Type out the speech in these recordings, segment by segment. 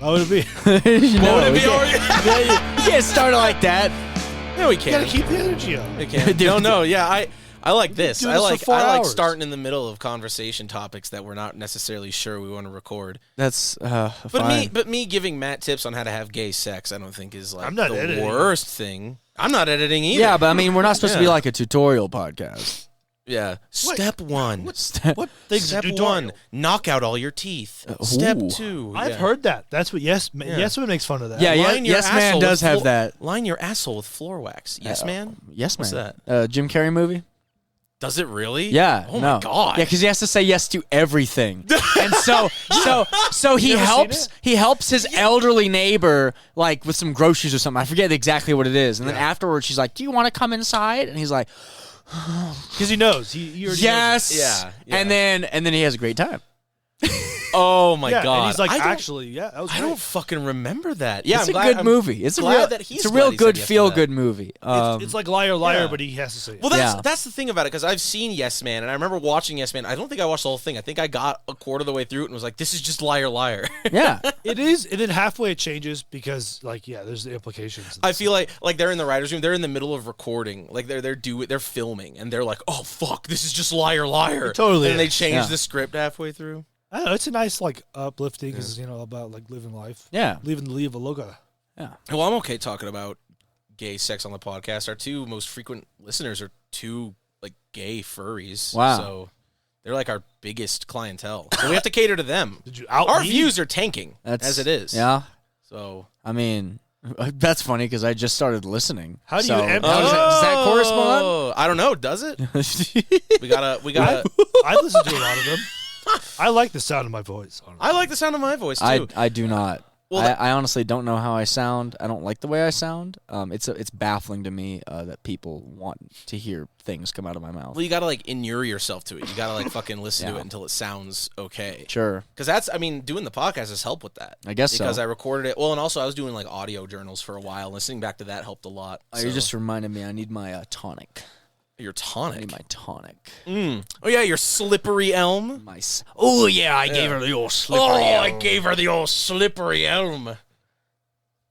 How would it be? You can't start it like that. No, we You gotta can't. keep the energy up. We can't. No, yeah, I like this. Do I this for like 4 I like hours. starting in the middle of conversation topics that we're not necessarily sure we want to record. That's But me giving Matt tips on how to have gay sex, I don't think is like I'm not the editing. worst thing. I'm not editing either. Yeah, but I mean, we're not supposed to be Yeah. like a tutorial podcast. Yeah. Step one. What things Step do one, knock out all your teeth. Step ooh. two. I've yeah. heard that. That's what Yes Man makes fun of that. Yeah, Line your Yes Man asshole does with have that. Line your asshole with floor wax. Yes, man. Yes What's Man. that? Jim Carrey movie. Does it really? Yeah. Oh no. my god. Yeah, because he has to say yes to everything, and so he You ever helps. seen it? He helps his elderly neighbor like with some groceries or something. I forget exactly what it is. And then afterwards, she's like, "Do you want to come inside?" And he's like, because he knows. He already "Yes." Yeah, yeah. And then he has a great time. Oh my knows. Yeah, god. and he's like, I don't- actually, yeah, that was I great. don't fucking remember that. Yeah, It's I'm a glad, good I'm movie. It's a glad real. that he's It's a glad real he said good yes to feel that. good movie. It's like Liar Liar, yeah. but he has to say it. Well, Yeah. that's the thing about it, because I've seen Yes Man, and I remember watching Yes Man. I don't think I watched the whole thing. I think I got a quarter of the way through it and was like, "This is just Liar Liar." Yeah. It is, and then halfway it changes because, like, yeah, there's the implications. I feel like they're in the writers' room. They're in the middle of recording, like they're filming, and they're like, "Oh fuck, this is just Liar Liar." It totally And they is. change Yeah. the script halfway through. I don't know. It's a nice, like, uplifting because about like living life. Yeah. Leave a logo. Yeah. Well, I'm okay talking about gay sex on the podcast. Our two most frequent listeners are two like gay furries. Wow. So they're like our biggest clientele. So we have to cater to them. Did you out Our me? views are tanking That's as it is. Yeah. So I mean, that's funny because I just started listening. How do you So, empty- does that correspond? Oh, I don't know. Does it? We gotta. I listen to a lot of them. I like the sound of my voice. Honestly. I like the sound of my voice too. I do not. Well, I honestly don't know how I sound. I don't like the way I sound. It's baffling to me that people want to hear things come out of my mouth. Well, you gotta like inure yourself to it. You gotta like fucking listen to Yeah. it until it sounds okay. Sure. Because that's, I mean, doing the podcast has helped with that. I guess so. Because I recorded it. Well, and also I was doing like audio journals for a while. Listening back to that helped a lot. You just reminded me I need my tonic. your I tonic. need my tonic. Oh yeah, your slippery elm. Oh yeah, I gave her the old slippery. I gave her the old slippery elm.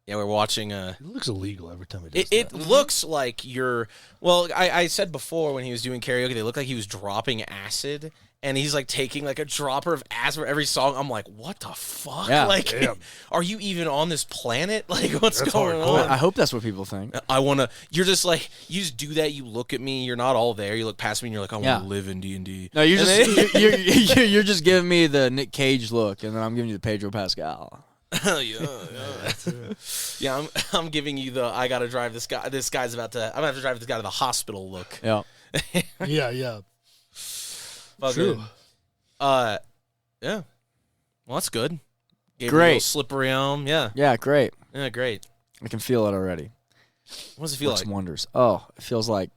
Yeah, we're watching. It looks illegal every time he does It that. looks like you're. Well, I said before when he was doing karaoke, they looked like he was dropping acid, and he's like taking like a dropper of acid for every song. I'm like, what the fuck? Yeah. Like, Damn. are you even on this planet? Like, what's That's going hardcore. on? I hope that's what people think. I want to. You're just like, you just do that. You look at me. You're not all there. You look past me, and you're like, I want Yeah. to live in D&D. No, you're And just then- you're just giving me the Nick Cage look, and then I'm giving you the Pedro Pascal. Hell yeah, yeah. I'm giving you the I gotta drive this guy. This guy's about to. I'm gonna have to drive this guy to the hospital. Look. Yeah. Yeah. Fucking, True. Yeah. Well, that's good. Gave her a Great. little slippery elm. Yeah. Yeah, great. Yeah. Great. I can feel it already. What does it feel Works like? wonders. Oh, it feels like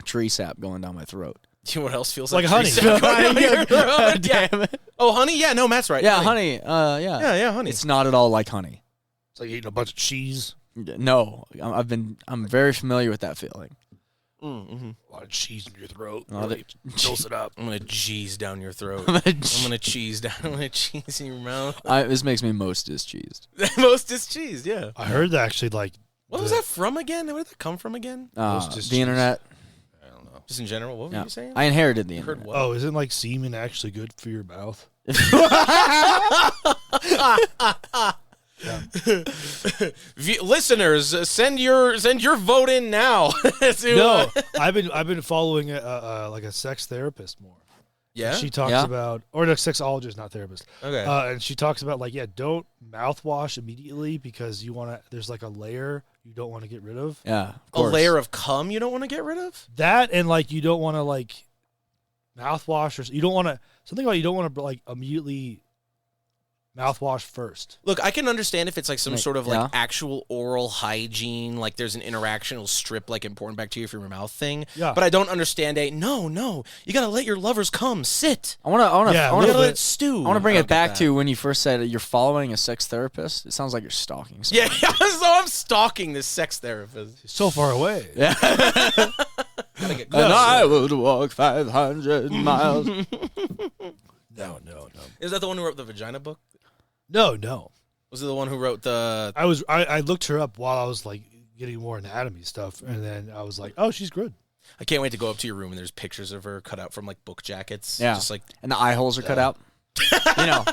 tree sap going down my throat. You know what else feels Like like? honey. Tree sap going down your throat? Yeah. Damn it. Oh, honey. Yeah. No, Matt's right. Yeah, honey. Yeah. Yeah. Honey. It's not at all like honey. It's like eating a bunch of cheese. No, I'm very familiar with that feeling. Mm-hmm. A lot of cheese in your throat. Oh, Really fills it up. I'm gonna cheese down your throat. I'm I'm gonna cheese down. I'm gonna cheese in your mouth. This makes me most discheesed. Most is cheese. Yeah. I heard that actually, like, What was that from again? Where did that come from again? The just internet. I don't know. Just in general. What were Yeah. you saying? I inherited the You heard internet. what? Oh, isn't like semen actually good for your mouth? Listeners, send your vote in now. To, No, I've been following like a sex therapist more. yeah. She talks Yeah? about, or a sexologist, not therapist. Okay. And she talks about like, yeah, don't mouthwash immediately because you want to. There's like a layer you don't want to get rid of. Yeah, of A course. layer of cum you don't want to get rid of? That and like you don't want to like mouthwash or you don't want to something about you don't want to like immediately mouthwash first. Look, I can understand if it's like some Like, sort of yeah. like actual oral hygiene, like there's an interaction, it'll strip like important bacteria from your mouth thing. Yeah. But I don't understand no, you gotta let your lovers come. Sit. I want Yeah, You a to gotta little let bit. it stew. I want to bring I it don't get back that. to when you first said you're following a sex therapist. It sounds like you're stalking someone. Yeah, so I'm stalking this sex therapist. So far away. Yeah. Gotta get And closer. I would walk 500 miles. No. Is that the one who wrote the vagina book? No. Was it the one who wrote the? I looked her up while I was like getting more anatomy stuff, and then I was like, oh, she's good. I can't wait to go up to your room and there's pictures of her cut out from like book jackets. Yeah. Just like And the eye holes are cut out. You know,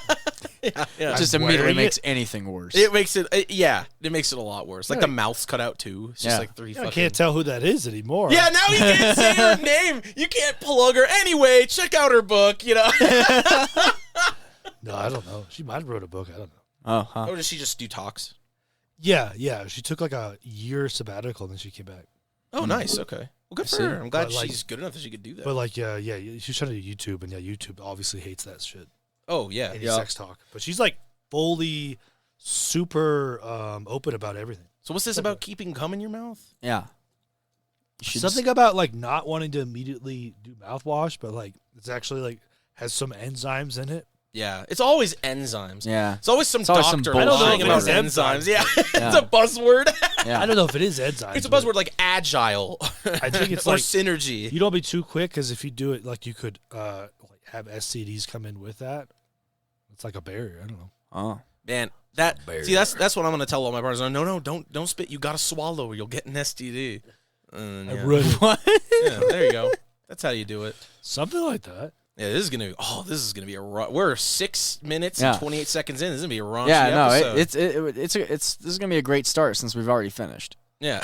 yeah. it just I'm immediately wearing makes anything worse. It makes it it makes it a lot worse. Like Yeah. the mouth's cut out too. It's just Yeah. like three I fucking. can't tell who that is anymore. Yeah, now you can't say her name. You can't plug her anyway. Check out her book. You know. No, I don't know. She might have wrote a book. I don't know. Oh, huh. Or does she just do talks? Yeah. She took like a year sabbatical and then she came back. Oh, nice. Okay. Well, good I for see. her. I'm glad But, like- she's good enough that she could do that. But like, yeah, she's trying to do YouTube, and YouTube obviously hates that shit. Oh yeah. Any Yeah. sex talk. But she's like fully super open about everything. So what's this about keeping cum in your mouth? Yeah. You should Something about like not wanting to immediately do mouthwash, but like it's actually like has some enzymes in it. Yeah. It's always enzymes. Yeah. It's always some It's always some doctor bullshit. lying I don't about know if it's enzymes. Yeah. Yeah. It's a buzzword. Yeah. I don't know if it is enzymes. It's a but buzzword like agile. I think it's or like synergy. you don't be too quick because if you do it, like you could like have STDs come in with that. It's like a barrier. I don't know. Oh. Man, that's what I'm gonna tell all my partners. No, don't spit. You gotta swallow, or you'll get an STD. I Yeah. really Yeah, there you go. That's how you do it. something like that. Yeah, this is gonna be a we're 6 minutes Yeah. and 28 seconds in. This is gonna be a raunchy Yeah, no, episode. this is gonna be a great start since we've already finished. Yeah.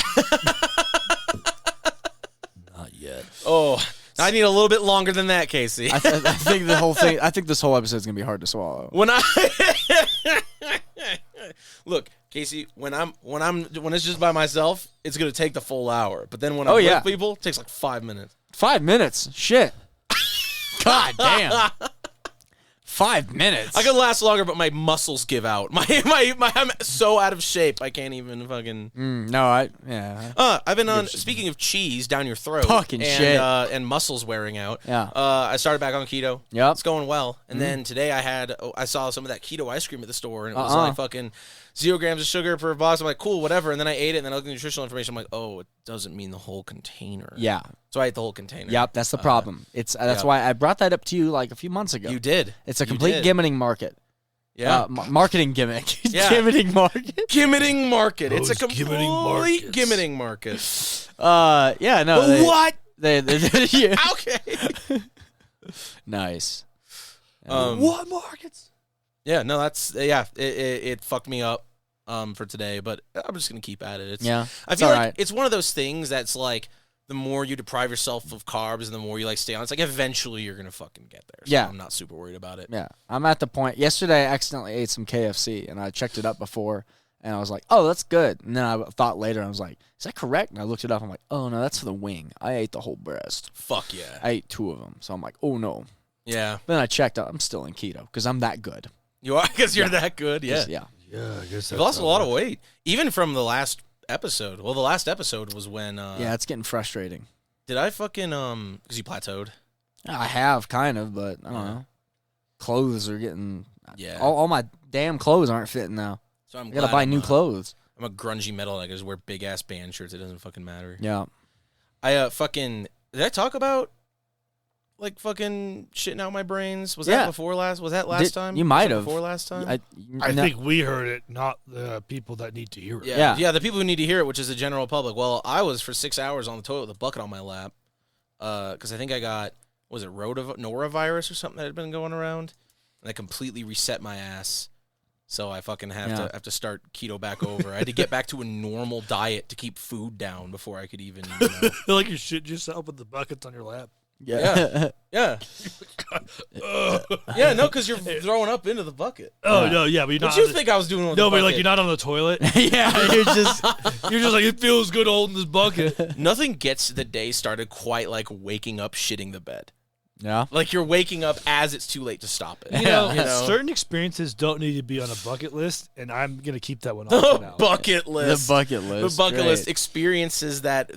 Not yet. Oh, I need a little bit longer than that, Casey. I think the whole thing. I think this whole episode is gonna be hard to swallow. When I look, Casey, when it's just by myself, it's gonna take the full hour. But then when I'm Oh, yeah. with people, it takes like 5 minutes. 5 minutes. Shit. God damn. 5 minutes. I could last longer, but my muscles give out. My I'm so out of shape. I can't even fucking. I've I've been on. Speaking of cheese down your throat, Fucking and, shit. and muscles wearing out. Yeah. I started back on keto. Yep. It's going well. And then today I saw some of that keto ice cream at the store, and it was Uh-uh. like fucking 0 grams of sugar per box. I'm like, cool, whatever. And then I ate it, and then I looked at the nutritional information. I'm like, oh, it doesn't mean the whole container. Yeah. So I ate the whole container. Yep. That's the problem. That's yep. why I brought that up to you like a few months ago. You did. It's a You complete did. gimmiting market. Yeah. Marketing gimmick. Yeah. Gimmiting market. Gimmiting market. It's a Those complete gimmiting gimmiting markets. market. Yeah. No. What? They yeah. Okay. Nice. What markets? Yeah, no, that's it fucked me up for today, but I'm just gonna keep at it. It's, Yeah. I It's feel like alright. it's one of those things that's like the more you deprive yourself of carbs and the more you like stay on, it's like eventually you're gonna fucking get there. So Yeah. I'm not super worried about it. Yeah, I'm at the point. Yesterday, I accidentally ate some KFC, and I checked it up before, and I was like, "Oh, that's good." And then I thought later, I was like, "Is that correct?" And I looked it up. I'm like, "Oh no, that's for the wing. I ate the whole breast. Fuck yeah, I ate 2 of them." So I'm like, "Oh no." yeah. Then I checked out. I'm still in keto because I'm that good. You are because you're that good. Yeah, 'Cause, yeah. Yeah, I guess you've lost a lot of weight, even from the last episode. Well, the last episode was when Yeah, it's getting frustrating. did I fucking because you plateaued? I have kind of, but I don't know. Clothes are getting. Yeah. All my damn clothes aren't fitting now. So I'm I gotta glad buy I'm new clothes. I'm a grungy metal. I just wear big ass band shirts. It doesn't fucking matter. Yeah. I fucking did I talk about like fucking shitting out my brains? Was Yeah. that before last? Was that last time? You might Was that have. before last time. I no- think we heard it, not the people that need to hear it. Yeah. The people who need to hear it, which is the general public. Well, I was for 6 hours on the toilet with a bucket on my lap, because I think I got norovirus or something that had been going around, and I completely reset my ass. So I fucking have to start keto back over. I had to get back to a normal diet to keep food down before I could even. Feel like you shit yourself with the buckets on your lap. Yeah. Yeah. Yeah, no, because you're throwing up into the bucket. Oh no, yeah, but you're What not. do you on the- think I was doing with No, the but bucket? like you're not on the toilet. Yeah. You're just. You're just like it feels good holding this bucket. Nothing gets the day started quite like waking up shitting the bed. Yeah. Like you're waking up as it's too late to stop it. You know, You know? certain experiences don't need to be on a bucket list, and I'm gonna keep that one off for The now. bucket list. The bucket list. The bucket Great. list experiences that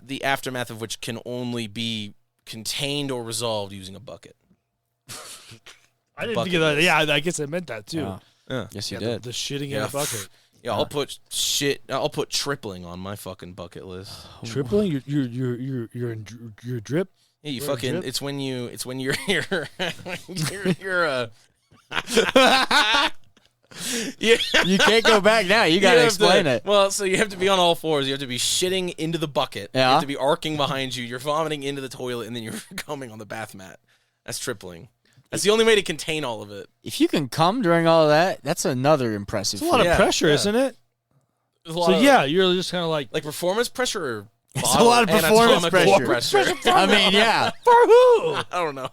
the aftermath of which can only be contained or resolved using a bucket. I didn't bucket think of that. list. Yeah, I guess I meant that too. Yeah. Yeah. Yes, you Yeah, did. the shitting in Yeah. a bucket. Yeah, I'll put tripling on my fucking bucket list. Tripling you're in your drip. Yeah, you We're in fucking. drip? It's when you're Yeah. You can't go back now. You gotta have explain to- it. Well, so you have to be on all fours. You have to be shitting into the bucket. You Yeah. have to be arcing behind you. You're vomiting into the toilet, and then you're coming on the bath mat. That's tripling. That's the only way to contain all of it. If you can come during all of that, that's another impressive. It's a lot feat. of pressure, isn't it? There's a lot So of, yeah, you're just kind of like, like performance pressure or It's a lot of performance anatomical pressure. I mean, yeah. for who? I don't know.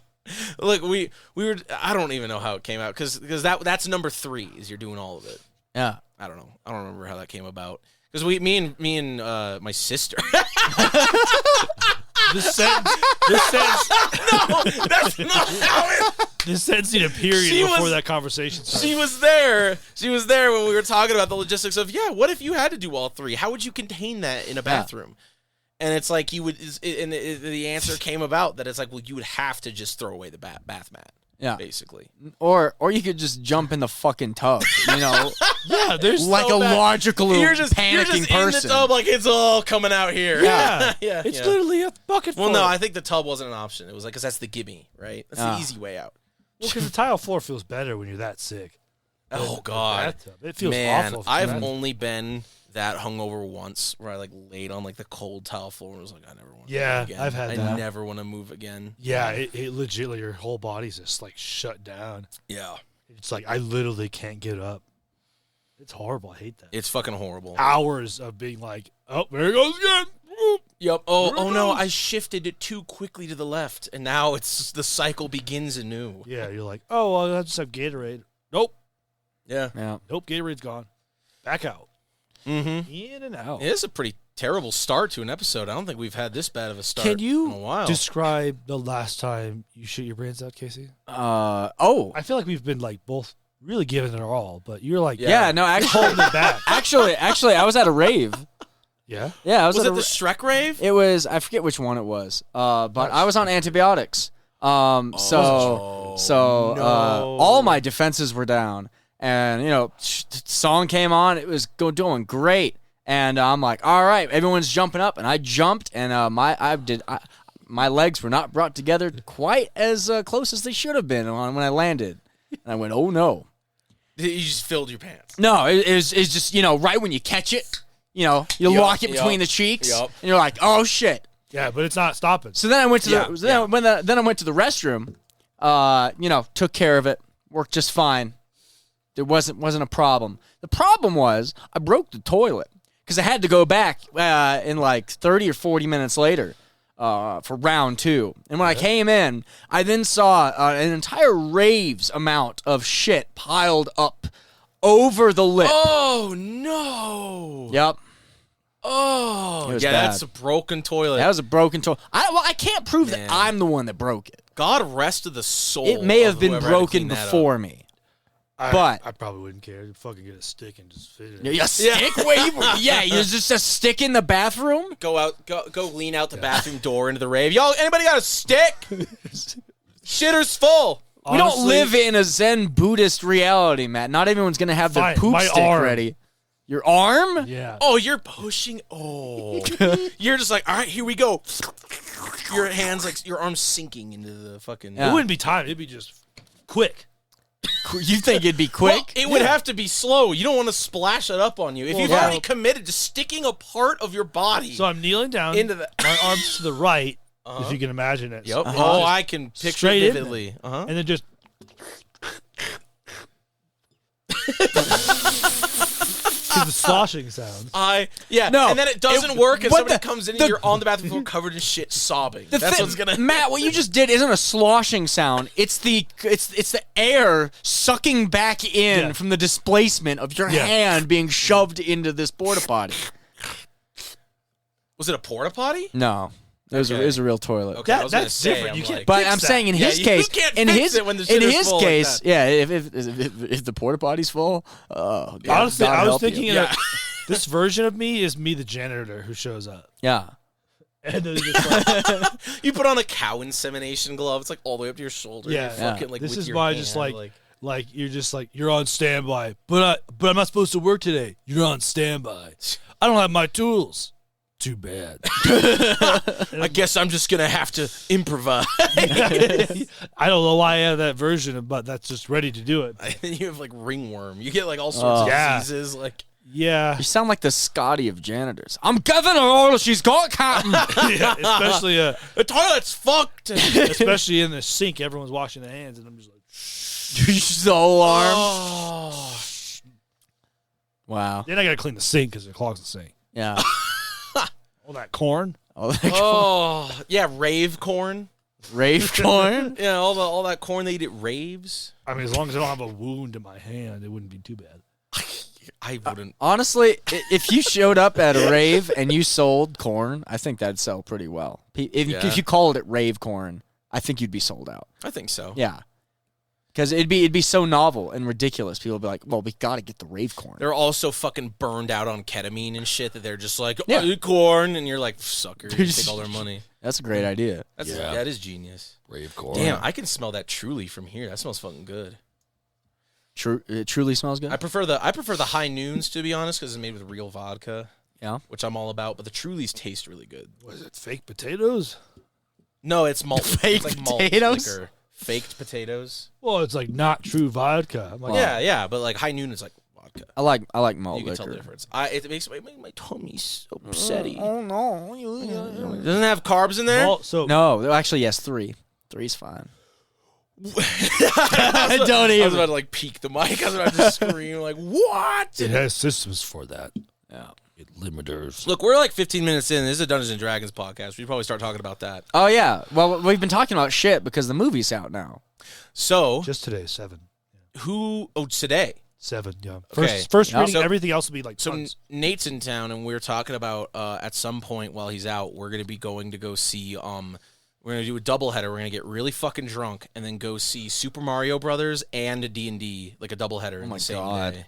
Look, we were. I don't even know how it came out because that's number 3 is you're doing all of it. Yeah. I don't know. I don't remember how that came about because me and my sister. This sentence, No, that's not how it. this sentence need a period She before was- that conversation starts. She was there. She was there when we were talking about the logistics of what if you had to do all 3? How would you contain that in a bathroom? And it's like you would, and the answer came about that it's like, well, you would have to just throw away the bath mat, Yeah. basically. Or you could just jump in the fucking tub, you know, Yeah, there's like so a bad. logical You're just panicking in person. the tub like it's all coming out here. yeah, yeah. It's literally a bucket. Well, full. no, I think the tub wasn't an option. It was like, because that's the gimme, right? That's Ah. the easy way out. because the tile floor feels better when you're that sick. Oh, The God. bathtub, it feels Man, awful. I've That- only been that hungover once where I like laid on like the cold tile floor and was like, I never want to Yeah, move again. I've had I that. never want to move again. Yeah, it legitimately your whole body's just like shut down. Yeah. It's like I literally can't get up. It's horrible. I hate that. It's fucking horrible. Hours of being like, oh, there it goes again. Whoop. Yep. There Oh it no, goes. I shifted it too quickly to the left, and now it's the cycle begins anew. Yeah, you're like, oh, well, I just have Gatorade. Nope, Yeah. Yeah. nope, Gatorade's gone. Back out. Mm-hmm. In and out. It is a pretty terrible start to an episode. I don't think we've had this bad of a start Can you in a while. describe the last time you shit your brains out, Casey? Oh. I feel like we've been like both really giving it our all, but you're like, Yeah, no, actually, holding it back. actually, I was at a rave. Yeah. Yeah, I was, was at it a the Shrek rave? It was, I forget which one it was, but I was on antibiotics. So all my defenses were down, and song came on. It was doing great, and I'm like, all right, everyone's jumping up, and I jumped, and my legs were not brought together quite as close as they should have been when I landed, and I went, oh no, You just filled your pants. no, it's just right when you catch it, you lock it between the cheeks, Yup. and you're like, oh shit. Yeah, but it's not stopping. So then I went to Yeah, then I went to the restroom. Took care of it. Worked just fine. There wasn't a problem. The problem was I broke the toilet because I had to go back in like 30 or 40 minutes later for round 2. And when I came in, I then saw an entire rave's amount of shit piled up over the lip. Oh no! Yep. Oh, It was yeah, bad. that's a broken toilet. That was a broken toilet. I can't prove Man. that I'm the one that broke it. God rest of the soul. It may of have been whoever had to broken clean that up. before me. But- I probably wouldn't care. You'd fucking get a stick and just fit it. A stick? Yeah, you're just a stick in the bathroom? Go out, go lean out the bathroom door into the rave. Y'all, anybody got a stick? Shitter's full. We don't Honestly, live in a Zen Buddhist reality, Matt. Not everyone's going to have their Fine, poop my stick arm. ready. Your arm? Yeah. Oh, you're pushing. Oh, you're just like, all right, here we go. Your hands, like your arms sinking into the fucking. Yeah. It wouldn't be time. It'd be just quick. You think it'd be quick? Well, it would have to be slow. You don't want to splash it up on you. If Well, you've yeah. already committed to sticking a part of your body So I'm kneeling down. into the. my arms to the right, Uh-huh. if you can imagine it. Yep. So Oh, just- I can picture straight it in vividly. Uh-huh. and then just because the sloshing sound. No, and then it doesn't work, and what somebody the- comes in, the- and you're on the bathroom floor covered in shit, sobbing. The That's thing- what's gonna. Matt, what you just did isn't a sloshing sound. It's the air sucking back in Yeah. from the displacement of your Yeah. hand being shoved into this porta potty. Was it a porta potty? No, it was Okay. a real toilet. Okay, I was gonna That's say, different. I'm You can't- like- But Fix I'm that. saying in Yeah, his you case, can't in fix his it when the in shitter's his full like case, that. yeah, if the porta potty's full, oh God, Honestly, God I was help you. thinking Yeah. of this version of me is me, the janitor who shows up. yeah. And then it's like, You put on a cow insemination glove. It's like all the way up to your shoulder. Yeah. You're fucking, like, this with is your why hand, just like you're just like you're on standby, but I'm not supposed to work today. You're on standby. I don't have my tools. too bad. I guess I'm just gonna have to improvise. I don't know why I have that version, but that's just ready to do it. And you have like ringworm. You get like all sorts of Yeah. diseases. Like Yeah. You sound like the Scotty of janitors. I'm giving her all she's got, Captain. Yeah, especially the toilet's fucked. especially in the sink, everyone's washing their hands, and I'm just like, So alarmed. Oh. Wow. then I gotta clean the sink because it clogs the sink. Yeah. All that corn. Oh, yeah, rave corn. Rave corn. Yeah, all that corn they eat at raves. I mean, as long as I don't have a wound in my hand, it wouldn't be too bad. I wouldn't. Honestly, if you showed up at a rave and you sold corn, I think that'd sell pretty well. If you called it rave corn, I think you'd be sold out. I think so. Yeah. Because it'd be so novel and ridiculous. People would be like, well, we got to get the rave corn. They're all so fucking burned out on ketamine and shit that they're just like, oh, Yeah. eat corn, and you're like, sucker, you take all their money. That's a great idea. That is genius. Rave corn. Damn, I can smell that Truly from here. That smells fucking good. It truly smells good. I prefer the High Noons, to be honest, because it's made with real vodka, Yeah. which I'm all about. But the Trulies taste really good. Was it fake potatoes? No, it's malt. Fake it's like malt potatoes? liquor. Faked potatoes. Well, it's like not true vodka. I'm like, Yeah, but like High Noon is like vodka. I like malt You can liquor. tell the difference. It makes my tummy so upsetty. Oh no. Doesn't it have carbs in there? Well, so No, actually yes, 3. 3's fine. I Don't was even. about to like peek the mic. I was about to scream like, "What?" it has systems for that. Yeah. It limiters. Look, we're like 15 minutes in. This is a Dungeons and Dragons podcast. We should probably start talking about that. Oh yeah. Well, we've been talking about shit because the movie's out now. So, Just today, 7. who? Oh, today. 7, yeah. Okay. First Yeah. reading, So- everything else will be like So tons. Nate's in town, and we're talking about at some point while he's out, we're gonna be going to go see. We're gonna do a doubleheader. We're gonna get really fucking drunk, and then go see Super Mario Brothers and a D&D, like a doubleheader in my the same God. day.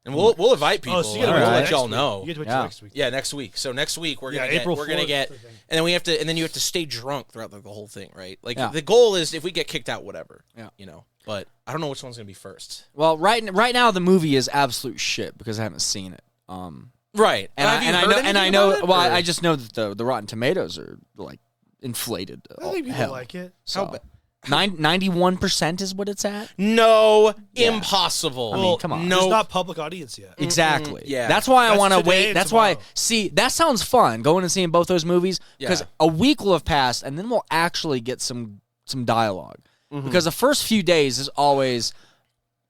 And we'll invite people. Oh, so you and gotta we'll wait let till y'all next week. know. You get to wait Yeah. till next week. Yeah, next week. So next week we're Yeah, gonna April we're gonna 4th, get, I think. and then we have to, and then you have to stay drunk throughout the whole thing, right? Like Yeah. the goal is if we get kicked out, whatever. Yeah. You know. But I don't know which one's gonna be first. Well, right now the movie is absolute shit because I haven't seen it. Right. And Have you heard I anything know. about it, Well, or- I just know that the Rotten Tomatoes are like inflated. I think people hell. like it. So 91% is what it's at. No, Yeah. impossible. I mean, come on. No. There's not public audience yet. Exactly. yeah. That's why I That's want to today wait. and That's why. tomorrow. See, that sounds fun. Going and seeing both those movies because Yeah. a week will have passed, and then we'll actually get some dialogue. Mm-hmm. Because the first few days is always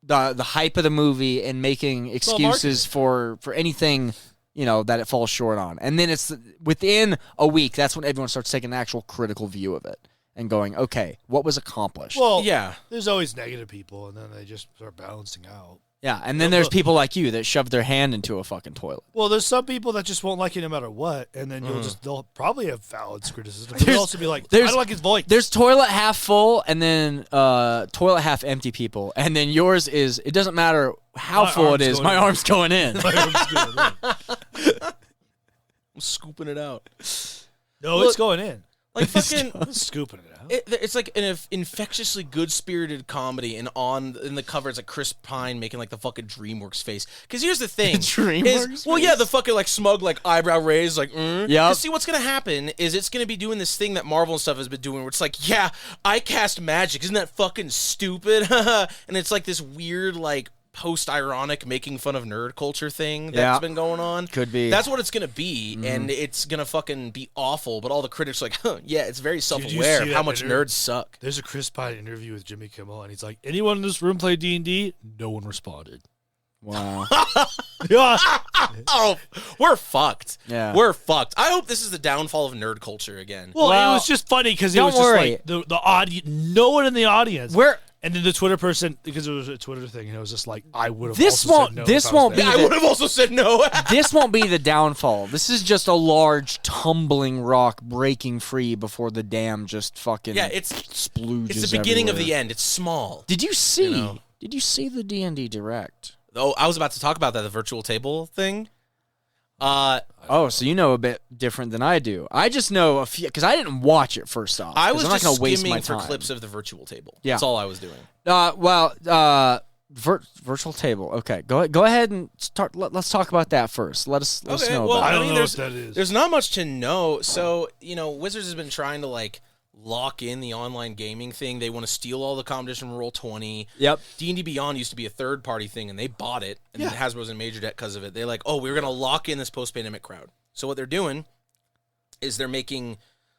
the hype of the movie and making excuses for anything that it falls short on, and then it's within a week. That's when everyone starts taking an actual critical view of it and going, okay, what was accomplished? Well, Yeah. there's always negative people, and then they just start balancing out. yeah, and then there's people like you that shove their hand into a fucking toilet. Well, there's some people that just won't like you no matter what, and then Mm-hmm. they'll probably have valid criticism. But they'll There's- also be like, I there's- don't like his voice. There's toilet half full and then toilet half empty people, and then yours is it doesn't matter how My full it arm's is. going My in. arm's going in. I'm scooping it out. No, Look, it's going in. Like fucking. I'm scooping it out. It's like an infectiously good-spirited comedy, and in the cover it's like Chris Pine making like the fucking DreamWorks face. Because here's the thing, DreamWorks well, yeah, the fucking like smug like eyebrow raised like. Yep. 'Cause see, what's gonna happen is it's gonna be doing this thing that Marvel and stuff has been doing, where it's like, yeah, I cast magic, isn't that fucking stupid? And it's like this weird like post-ironic making fun of nerd culture thing that's Yeah. been going on. Could be. That's what it's gonna be, and it's gonna fucking be awful. But all the critics are like, huh, yeah, it's very you self-aware see of how that much interview? nerds suck. There's a Chris Pine interview with Jimmy Kimmel, and he's like, anyone in this room play D&D? No one responded. Wow. Yeah. Oh, we're fucked. Yeah. We're fucked. I hope this is the downfall of nerd culture again. Well, Well, it was just funny because it don't was just worry. like the audience, no one in the audience. We're And then the Twitter person, because it was a Twitter thing, and it was just like, I would have This also won't- said no this if I was won't there. be I would have also said no. this won't be the downfall. This is just a large tumbling rock breaking free before the dam just fucking Yeah, it's splooges. the beginning of the everywhere. end. It's small. Did you see? know. Did you see the D&D Direct? Oh, I was about to talk about that, the virtual table thing. Oh, so you know a bit different than I do. I just know a few because I didn't watch it first off. I 'cause was I'm not just gonna waste my skimming for time. clips of the virtual table. Yeah. That's all I was doing. Virtual table. Okay, go ahead and start. Let's talk about that first. Let us Okay, know well, about I it. don't mean, know what that is. There's not much to know. So, Wizards has been trying to like lock in the online gaming thing. They want to steal all the competition from Roll20. Yep. D&D Beyond used to be a third-party thing, and they bought it, and then Hasbro's in major debt because of it. They're like, oh, we're going to lock in this post-pandemic crowd. So what they're doing is they're making,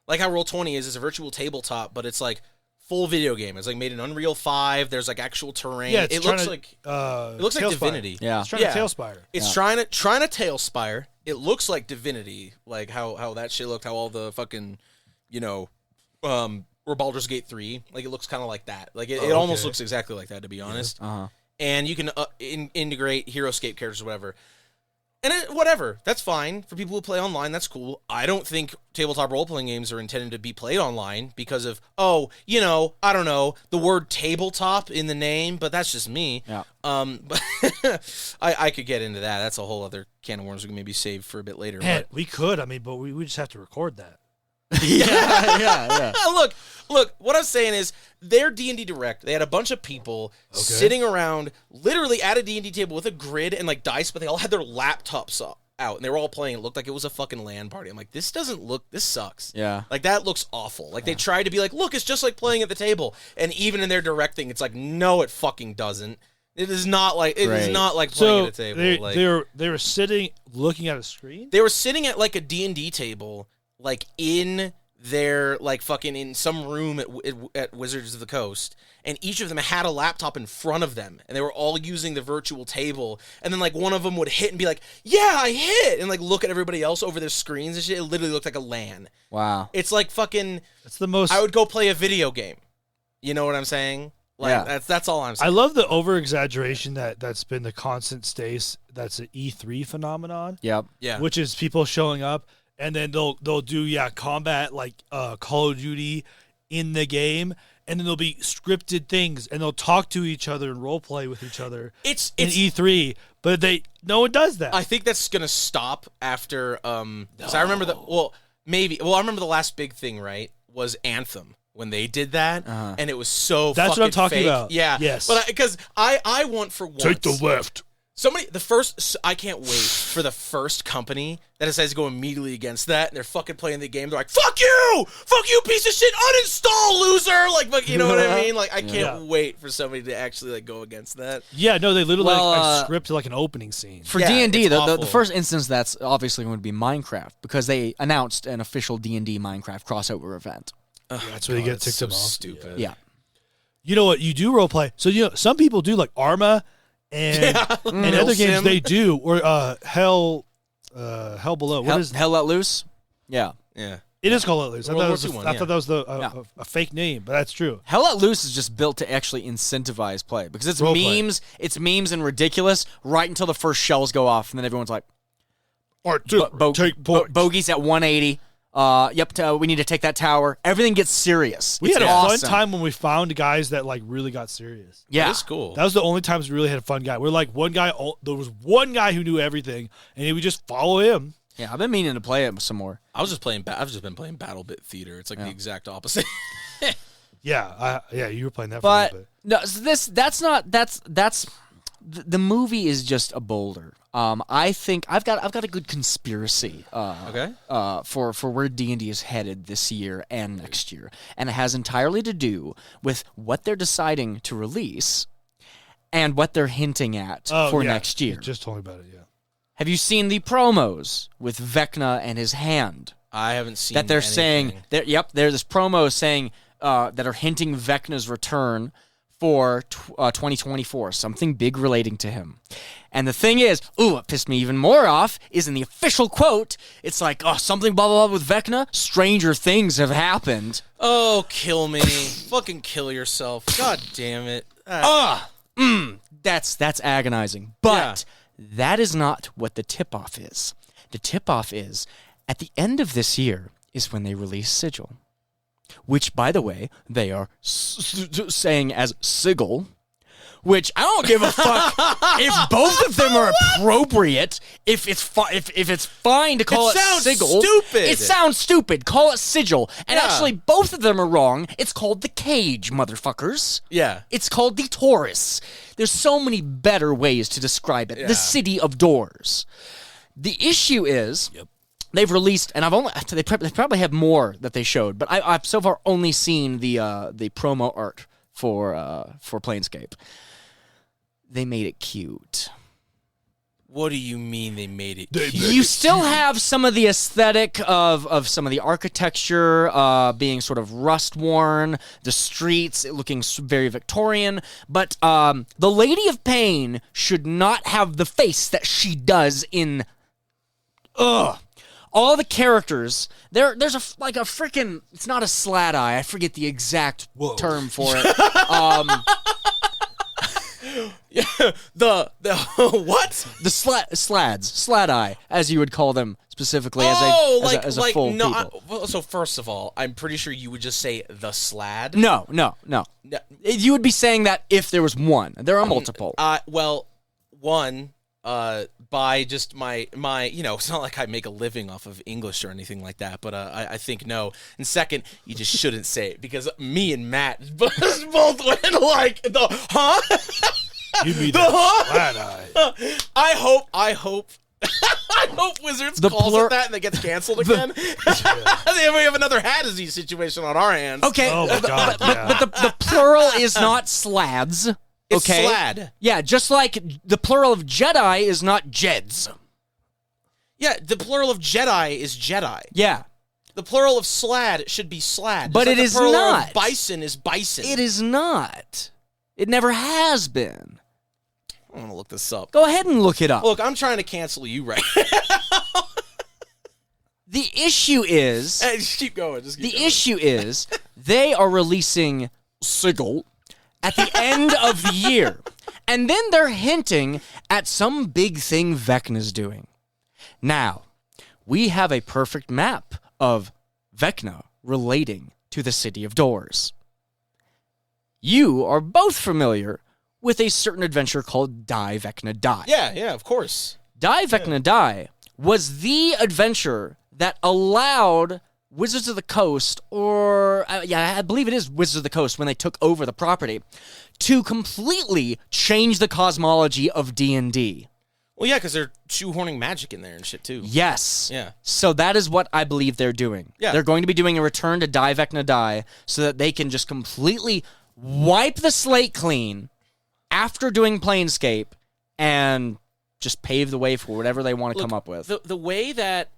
like how Roll20 is, it's a virtual tabletop, but it's like full video game. It's like made in Unreal 5. There's like actual terrain. Yeah, it looks like Tailspire. Divinity. Yeah. It's trying Yeah. to Tailspire. It's trying to Tailspire. It looks like Divinity, like how that shit looked, how all the fucking, or Baldur's Gate 3, like it looks kind of like that. Like it almost looks exactly like that, to be honest. Uh-huh. And you can integrate HeroScape characters or whatever. And whatever, that's fine for people who play online. That's cool. I don't think tabletop role-playing games are intended to be played online because of I don't know, the word tabletop in the name, but that's just me. Yeah. But I could get into that. That's a whole other can of worms we can maybe save for a bit later. Man, But we could. I mean, but we just have to record that. yeah. Look, what I'm saying is their D&D Direct, they had a bunch of people sitting around literally at a D&D table with a grid and like dice, but they all had their laptops out and they were all playing. It looked like it was a fucking LAN party. I'm like, this sucks. Yeah. Like that looks awful. Like they tried to be like, look, it's just like playing at the table. And even in their directing, it's like, no, it fucking doesn't. It is not like playing So at a table. they were sitting looking at a screen. They were sitting at like a D&D table, like in their like fucking in some room at Wizards of the Coast, and each of them had a laptop in front of them, and they were all using the virtual table. And then like one of them would hit and be like, "Yeah, I hit," and like look at everybody else over their screens and shit. It literally looked like a LAN. Wow. It's like fucking. That's the most. I would go play a video game. You know what I'm saying? Like Yeah. that's all I'm saying. I love the over exaggeration that's been the constant stace. That's an E3 phenomenon. Yep. Yeah. Which is people showing up and then they'll do combat like Call of Duty in the game, and then there'll be scripted things and they'll talk to each other and role play with each other. It's in E3, but no one does that. I think that's gonna stop after. Because I remember I remember the last big thing, right, was Anthem. When they did that, and it was so That's fucking what I'm talking fake. about. Yeah. Yes. But because I want for once. Take the left. I can't wait for the first company that decides to go immediately against that, and they're fucking playing the game. They're like, fuck you, piece of shit, uninstall, loser. Like, you know what I mean? Like, I can't wait for somebody to actually like go against that. Yeah, no, they literally Well, scripted like an opening scene. For Yeah, D&D, it's the awful. first instance that's obviously going to be Minecraft, because they announced an official D&D Minecraft crossover event. That's where you get ticked so off. stupid. Yeah. You know what? You do role play. So some people do like Arma and other games Sim. they do, or Hell Below. What is Hell Let Loose? Yeah. Yeah. it? Is called Let Loose. I World thought, War II one, I thought that was a fake name, but that's true. Hell Let Loose is just built to actually incentivize play, because it's Roleplay. memes, and ridiculous right until the first shells go off, and then everyone's like, Or take points. bogey's at 180. We need to take that tower. Everything gets serious. We It's had a awesome. fun time when we found guys that like really got serious. Yeah. That's cool. That was the only times we really had a fun guy. We're like there was one guy who knew everything, and we just follow him. Yeah, I've been meaning to play it some more. I've just been playing Battle Bit Theater. It's like the exact opposite. Yeah, you were playing that for a But little bit. no, so that's the movie is just a boulder. I think I've got a good conspiracy. Okay. For where D&D is headed this year and next year, and it has entirely to do with what they're deciding to release and what they're hinting at for next year. You just told me about it, yeah. Have you seen the promos with Vecna and his hand? I haven't seen That they're anything. saying, there's this promo saying that are hinting Vecna's return for 2024, something big relating to him. And the thing is, what pissed me even more off is in the official quote, it's like, something blah, blah, blah with Vecna, stranger things have happened. Oh, kill me. Fucking kill yourself. God damn it. That's agonizing. But that is not what the tip-off is. The tip-off is, at the end of this year is when they release Sigil. Which, by the way, they are saying as Sigil, which I don't give a fuck if both of them are appropriate. If it's fine to call it sounds Sigil, stupid. it sounds stupid. Call it Sigil, and Yeah. actually, both of them are wrong. It's called the Cage, motherfuckers. Yeah. It's called the Taurus. There's so many better ways to describe it. Yeah. The city of doors. The issue is they've released, and they probably have more that they showed, but I've so far only seen the promo art for Planescape. They made it cute. What do you mean they made it? You still have some of the aesthetic of some of the architecture being sort of rust-worn, the streets looking very Victorian, but the Lady of Pain should not have the face that she does in... All the characters, there's a freaking... It's not a slat eye. I forget the exact term for it. the what? The slat eye, as you would call them specifically, as a full people. So first of all, I'm pretty sure you would just say the slad. No. You would be saying that if there was one. There are multiple. One, by just my it's not like I make a living off of English or anything like that, but I think no. And second, you just shouldn't say it because me and Matt both went like the huh. You mean the slat eye. I hope I hope Wizards calls it that and it gets canceled again. Then we have another Haddazee situation on our hands. Okay, Oh my God, but the plural is not slads. It's Okay, slad. Yeah, just like the plural of Jedi is not Jeds. Yeah, the plural of Jedi is Jedi. Yeah, The plural of slad should be slad. But Just it like is the plural not. Of bison is bison. it is not. It never has been. I'm gonna look this up. Go ahead and look it up. Look, I'm trying to cancel you right. The issue is Hey, just keep going. Just keep the going. issue is they are releasing Sigil at the end of the year. And then they're hinting at some big thing Vecna's doing. Now, we have a perfect map of Vecna relating to the City of Doors. You are both familiar with a certain adventure called Die Vecna Die. Yeah, of course. Die Vecna Die was the adventure that allowed Wizards of the Coast, I believe it is Wizards of the Coast when they took over the property, to completely change the cosmology of D&D. Well, yeah, because they're shoehorning magic in there and shit too. Yes. Yeah. So that is what I believe they're doing. Yeah. They're going to be doing a return to Die Vecna Die so that they can just completely wipe the slate clean after doing Planescape and just pave the way for whatever they want to come up with. The way that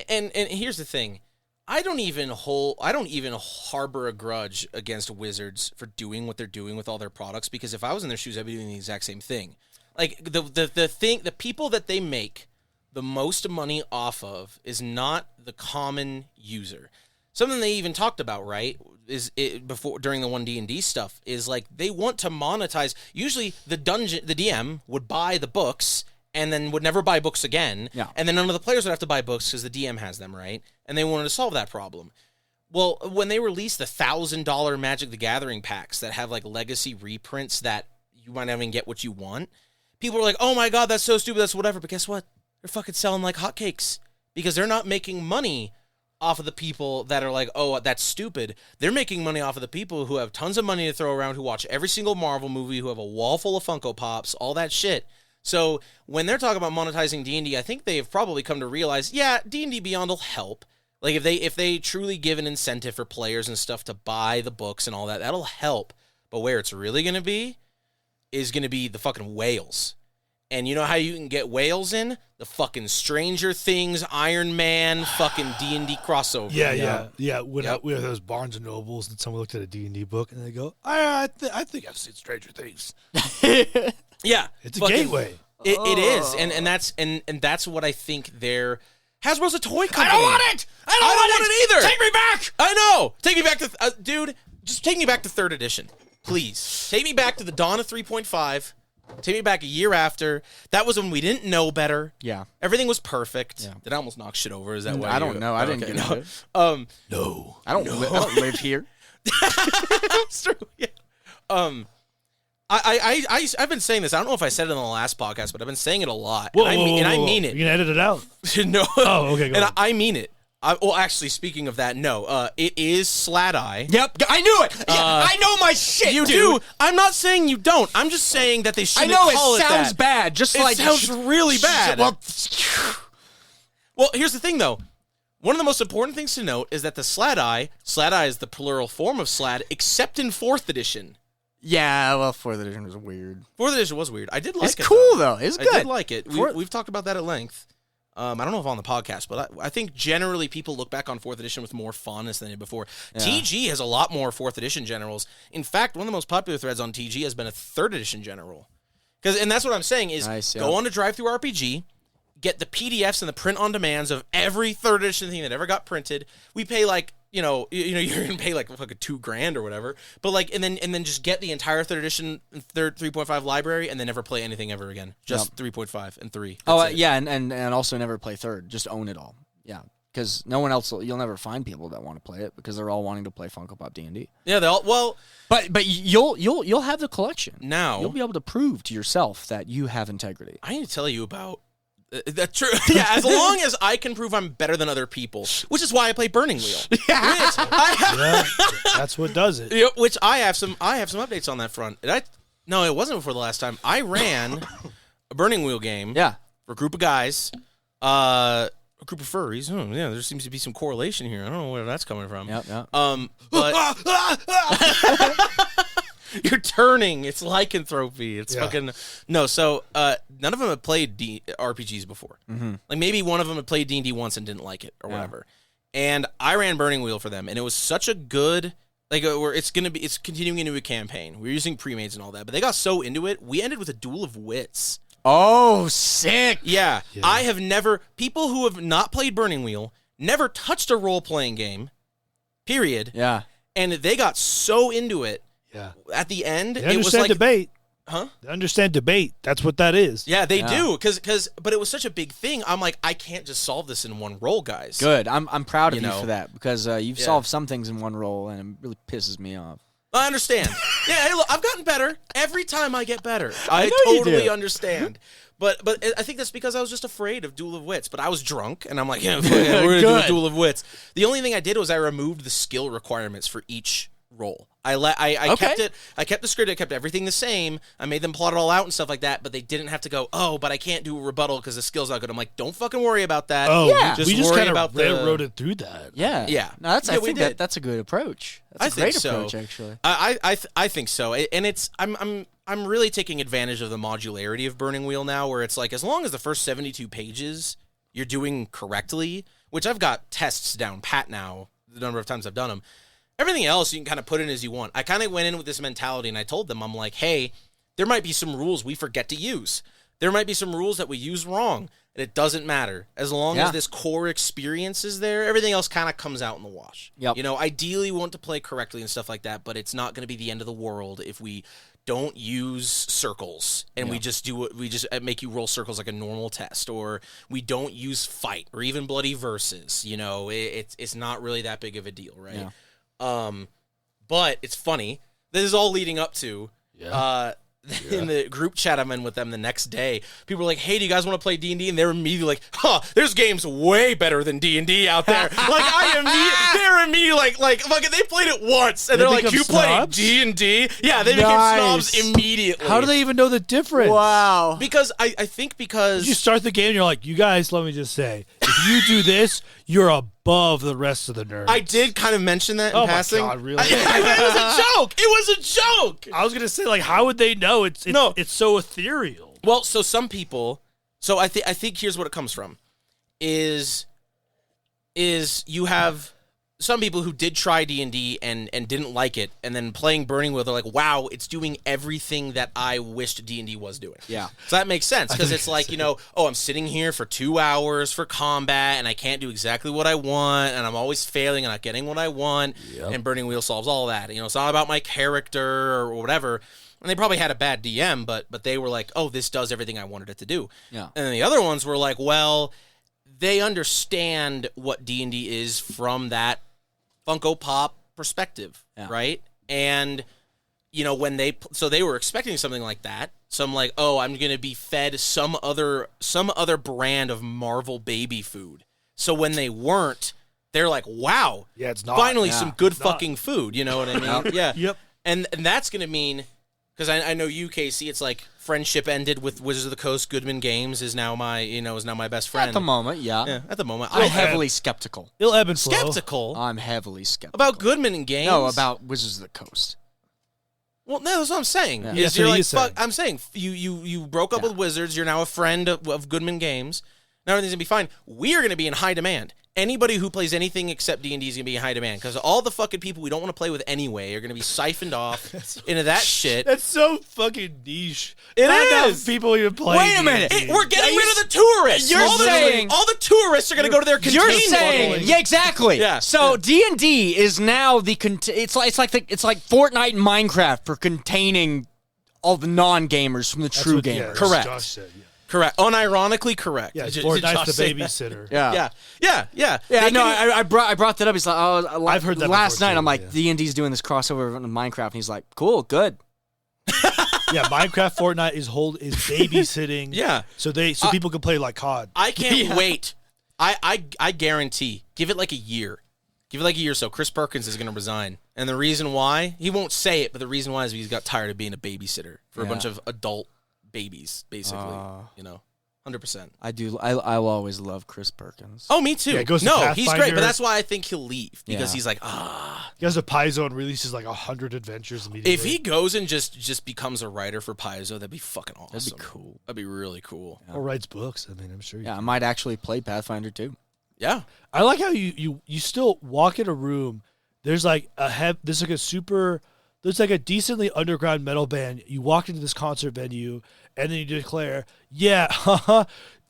and here's the thing. I don't even harbor a grudge against Wizards for doing what they're doing with all their products, because if I was in their shoes, I'd be doing the exact same thing. Like the people that they make the most money off of is not the common user. Something they even talked about, right? During the 1D&D stuff is like they want to monetize. Usually the DM would buy the books and then would never buy books again. Yeah. And then none of the players would have to buy books because the DM has them, right? And they wanted to solve that problem. Well, when they released the $1,000 Magic the Gathering packs that have like legacy reprints that you might not even get what you want, people were like, oh my God, that's so stupid, that's whatever. But guess what? They're fucking selling like hotcakes because they're not making money off of the people that are like, oh, that's stupid. They're making money off of the people who have tons of money to throw around, who watch every single Marvel movie, who have a wall full of Funko Pops, all that shit. So when they're talking about monetizing D&D, I think they've probably come to realize, yeah, D&D Beyond will help. Like if they truly give an incentive for players and stuff to buy the books and all that, that'll help. But where it's really going to be is going to be the fucking whales. And you know how you can get whales in? The fucking Stranger Things, Iron Man, fucking D&D crossover. Yeah. When we have those Barnes and Nobles and someone looked at a D&D book and they go, I think I've seen Stranger Things. Yeah. It's a gateway. It is. And that's what I think they're... Hasbro's a toy company. I don't want it! I don't want it either! Take me back! I know! Take me back to... dude, just take me back to 3rd edition. Please. Take me back to the dawn of 3.5. Take me back a year after. That was when we didn't know better. Yeah. Everything was perfect. Yeah. Did I almost knock shit over? Is that why I don't know. I didn't get into it. No. I don't live here. It's true. Yeah. I've been saying this. I don't know if I said it on the last podcast, but I've been saying it a lot. Whoa, I mean it. You can edit it out. No. Oh, okay, go And ahead. I mean it. Well, actually, speaking of that, no. It is Slat Eye. Yep, I knew it. Yeah, I know my shit, You dude. do. I'm not saying you don't. I'm just saying that they I shouldn't know call it sounds that. bad. Just It like sounds really bad. Well, Well, here's the thing, though. One of the most important things to note is that the Slat Eye is the plural form of Slad, except in 4th edition. yeah. Well, 4th edition was weird. 4th edition was weird. I did like It's it. cool though. It's I good. did like it. Fourth- We've talked about that at length. I don't know if on the podcast, but I think generally people look back on 4th edition with more fondness than they did before. Yeah. TG has a lot more 4th edition generals. In fact, one of the most popular threads on TG has been a 3rd edition general. And that's what I'm saying is Nice, yeah. go on to Drive-Thru RPG, get the PDFs and the print-on-demands of every 3rd edition thing that ever got printed. We pay like, you're gonna pay like $2,000 or whatever. But like, and then just get the entire 3rd edition, 3.5 library, and then never play anything ever again. Just 3.5 and 3. Oh, That's it. yeah, and also never play 3rd. Just own it all. Yeah, because no one else. You'll never find people that want to play it because they're all wanting to play Funko Pop D&D. Yeah, they all, well, But you'll have the collection. now You'll be able to prove to yourself that you have integrity. I need to tell you about that's true. Yeah, as long as I can prove I'm better than other people, which is why I play Burning Wheel. Which Yeah, that's what does it. which I have some updates on that front. No, it wasn't before the last time. I ran a Burning Wheel game Yeah. for a group of guys, a group of furries. Oh, yeah, there seems to be some correlation here. I don't know where that's coming from. Yep. But you're turning. It's lycanthropy. It's Yeah. fucking no. So none of them have played RPGs before. Mm-hmm. Like maybe one of them had played D&D once and didn't like it or whatever. And I ran Burning Wheel for them, and it was such a good where it's continuing into a campaign. We're using pre-mades and all that, but they got so into it. We ended with a duel of wits. Oh, sick. Yeah, I have never people who have not played Burning Wheel never touched a role-playing game. Period. Yeah. And they got so into it. Yeah. At the end, They it was understand like, debate. huh? They understand debate. That's what that is. Yeah, they Yeah. do. But it was such a big thing. I'm like, I can't just solve this in one roll, guys. Good. I'm proud of You you know. for that because you've Yeah. solved some things in one roll and it really pisses me off. I understand. Yeah, hey, look, I've gotten better every time I get better. I know you totally do. understand. But I think that's because I was just afraid of Duel of Wits. But I was drunk, and I'm like, yeah, we're gonna do a Good. Duel of Wits. The only thing I did was I removed the skill requirements for each roll. I Okay. kept it. I kept the script. I kept everything the same. I made them plot it all out and stuff like that. But they didn't have to go. Oh, but I can't do a rebuttal because the skill's not good. I'm like, don't fucking worry about that. Oh, Yeah. we just worry kind about of the- railroaded through that. Yeah. Yeah. No, I Yeah, we think did. that's a good approach. That's I a think great so. approach, actually. I think so, and it's I'm really taking advantage of the modularity of Burning Wheel now, where it's like as long as the first 72 pages you're doing correctly, which I've got tests down pat now, the number of times I've done them. Everything else you can kind of put in as you want. I kind of went in with this mentality, and I told them, I'm like, hey, there might be some rules we forget to use. There might be some rules that we use wrong, and it doesn't matter. As long Yeah. as this core experience is there, everything else kind of comes out in the wash. Yep. You know, ideally we want to play correctly and stuff like that, but it's not going to be the end of the world if we don't use circles and we just make you roll circles like a normal test, or we don't use fight or even bloody verses. You know, it's not really that big of a deal, right? But it's funny. This is all leading up to in the group chat I'm in with them the next day, people were like, hey, do you guys want to play D&D? And they're immediately like, there's games way better than D&D out there. They're immediately like fucking, they played it once, and They they're like, become you play snobs? D&D? Yeah, they became Nice. snobs immediately. How do they even know the difference? Wow. Because I think because You start the game and you're like, you guys, let me just say, if you do this, you're above the rest of the nerds. I did kind of mention that in Oh my passing. God, really? It was a joke. It was a joke. I was gonna say, like, how would they know? It's so ethereal. Well, so some people. So I think here's what it comes from, is you have some people who did try D&D and didn't like it, and then playing Burning Wheel, they're like, wow, it's doing everything that I wished D&D was doing. Yeah. So that makes sense, because it's like, I'm sitting here for 2 hours for combat, and I can't do exactly what I want, and I'm always failing and not getting what I want, and Burning Wheel solves all that. It's not about my character or whatever. And they probably had a bad DM, but they were like, oh, this does everything I wanted it to do. Yeah. And then the other ones were like, well, they understand what D&D is from that Funko Pop perspective, right? And, when they were expecting something like that. Some like, oh, I'm going to be fed some other brand of Marvel baby food. So when they weren't, they're like, wow, Yeah, it's not. finally Yeah. some good It's not. fucking food. You know what I mean? Yeah. Yep. And that's going to mean, because I know you, Casey, it's like friendship ended with Wizards of the Coast. Goodman Games is now my best friend. At the moment, yeah. Yeah, at the moment. I'm I'm heavily skeptical. It'll ebb and flow. skeptical I'm heavily skeptical. about Goodman and Games. No, about Wizards of the Coast. Well, no, that's what I'm saying. Yeah. Is That's you're what like, he's saying. fuck, I'm saying you broke up with Wizards. You're now a friend of Goodman Games. Now everything's gonna be fine. We are gonna be in high demand. Anybody who plays anything except D&D is gonna be in high demand because all the fucking people we don't want to play with anyway are gonna be siphoned off into that shit. That's so fucking niche. It Not enough is. people even play. Wait a minute. D&D. We're getting rid of the tourists. You're all saying- all the tourists are gonna go to their You're contained saying, model. yeah, exactly. Yeah. So D&D is now it's like Fortnite and Minecraft for containing all the non-gamers from the That's true what- yeah, gamers. that's Correct. Josh said, yeah. Correct. Unironically correct. Yeah, Did Fortnite's Josh the say that? babysitter. Yeah. Yeah. Yeah, They no, can- I brought that up. He's like, oh, I've heard that last before, night. too, I'm like, yeah. D&D's doing this crossover in Minecraft, and he's like, cool, good. Yeah, Minecraft, Fortnite is babysitting. Yeah. So people can play like COD. I can't wait. I guarantee. Give it like a year. Give it like a year or so. Chris Perkins is going to resign. And the reason why, he won't say it, but the reason why is he's got tired of being a babysitter for a bunch of adult babies, basically. 100%. I will always love Chris Perkins. Oh, me too. Yeah, it goes to no, he's great, Pathfinder. but that's why I think he'll leave. Because Yeah. he's like, He has a Paizo and releases like 100 adventures immediately. if he goes and just becomes a writer for Paizo, that'd be fucking awesome. That'd be cool. That'd be really cool. or writes books, I mean, I'm sure. Yeah, I might actually play Pathfinder too. Yeah. I like how you still walk in a room. There's like there's like a decently underground metal band. You walk into this concert venue and then you declare, yeah,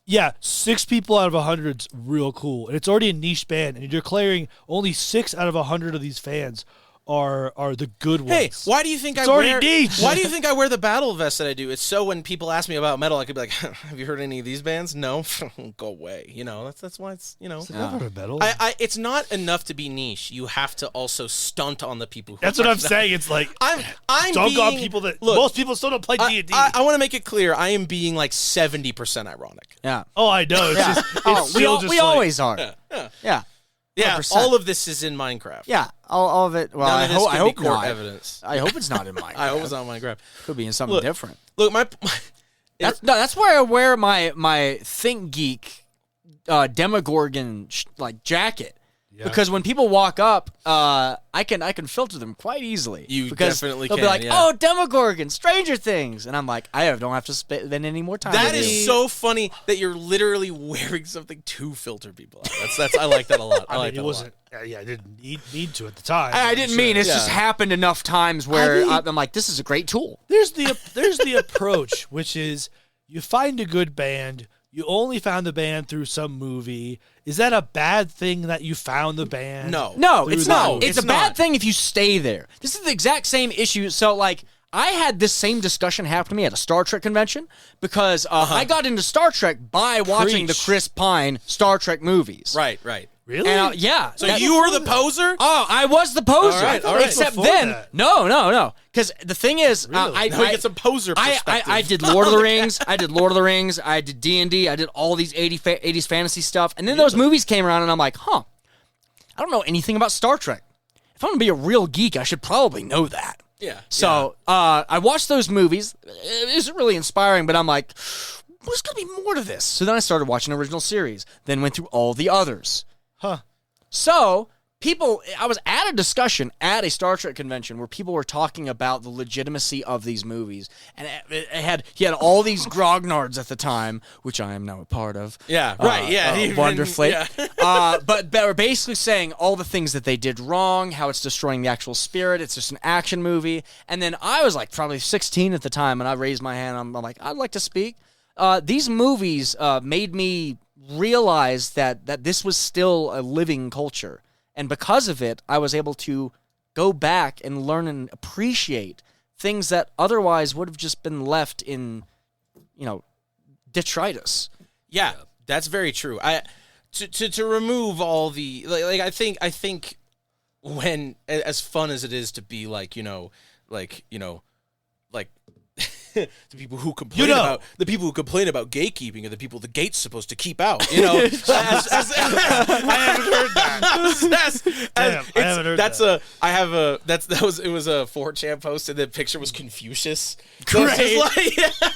yeah, 6 people out of 100's real cool. And it's already a niche band, and you're declaring only 6 out of 100 of these fans are the good ones. Hey, why do you think It's I already wear? niche. Why do you think I wear the battle vest that I do? It's so when people ask me about metal, I could be like, "Have you heard any of these bands? No, go away." You know, that's why it's I've heard of metal. It's not enough to be niche. You have to also stunt on the people. Who That's what are I'm not. saying. It's like I'm dunk on being- people that look, most people still don't play D&D. I want to make it clear. I am being like 70% ironic. Yeah. Oh, I know. It's Yeah. just it's Oh, still just we like, always are. Yeah. Yeah, 100%. all of this is in Minecraft. Yeah. All of it. Well, None I, of this I could hope be court not. evidence. I hope it's not in Minecraft. I hope it's not Minecraft. Could be in something Look, different. Look, That's where I wear my Think Geek Demogorgon jacket. Yeah. Because when people walk up, I can filter them quite easily. You because definitely they'll can, be like, yeah. "Oh, Demogorgon, Stranger Things," and I'm like, I don't have to spend any more time. That with is you. so funny that you're literally wearing something to filter people out. That's I like that a lot. I, I like mean, that it wasn't. Yeah, I didn't need to at the time. I I'm didn't sure. mean it's Yeah. just happened enough times where mean- I'm like, this is a great tool. There's the approach, which is you find a good band. You only found the band through some movie. Is that a bad thing that you found the band? No. No, through it's the not. movie? It's a bad thing if you stay there. This is the exact same issue. So, like, I had this same discussion happen to me at a Star Trek convention because I got into Star Trek by watching the Preach. Chris Pine Star Trek movies. Right. Really? And, yeah. So that- you were the poser? Oh, I was the poser. All right. Except Before then, that. no. Because the thing is, Really? I Now we get some poser perspective. I did Lord of the Rings. I did Lord of the Rings. I did D&D. I did all these 80s fantasy stuff. And then those movies came around, and I'm like, I don't know anything about Star Trek. If I'm going to be a real geek, I should probably know that. Yeah. So I watched those movies. It isn't really inspiring, but I'm like, there's going to be more to this. So then I started watching original series, then went through all the others. Huh. So I was at a discussion at a Star Trek convention where people were talking about the legitimacy of these movies, and he had all these grognards at the time, which I am now a part of. Yeah, right, yeah. Even- Wonderfully. yeah. But they were basically saying all the things that they did wrong, how it's destroying the actual spirit. It's just an action movie. And then I was like probably 16 at the time, and I raised my hand. I'm like, I'd like to speak. These movies made me realize that this was still a living culture. And because of it, I was able to go back and learn and appreciate things that otherwise would have just been left in, detritus. Yeah, that's very true. To remove all the I think when as fun as it is to be like the people who complain about gatekeeping are the people the gate's supposed to keep out. You know, I haven't heard that. Damn, I haven't heard that. It was a 4chan post, and the picture was Confucius. Great. So it's like,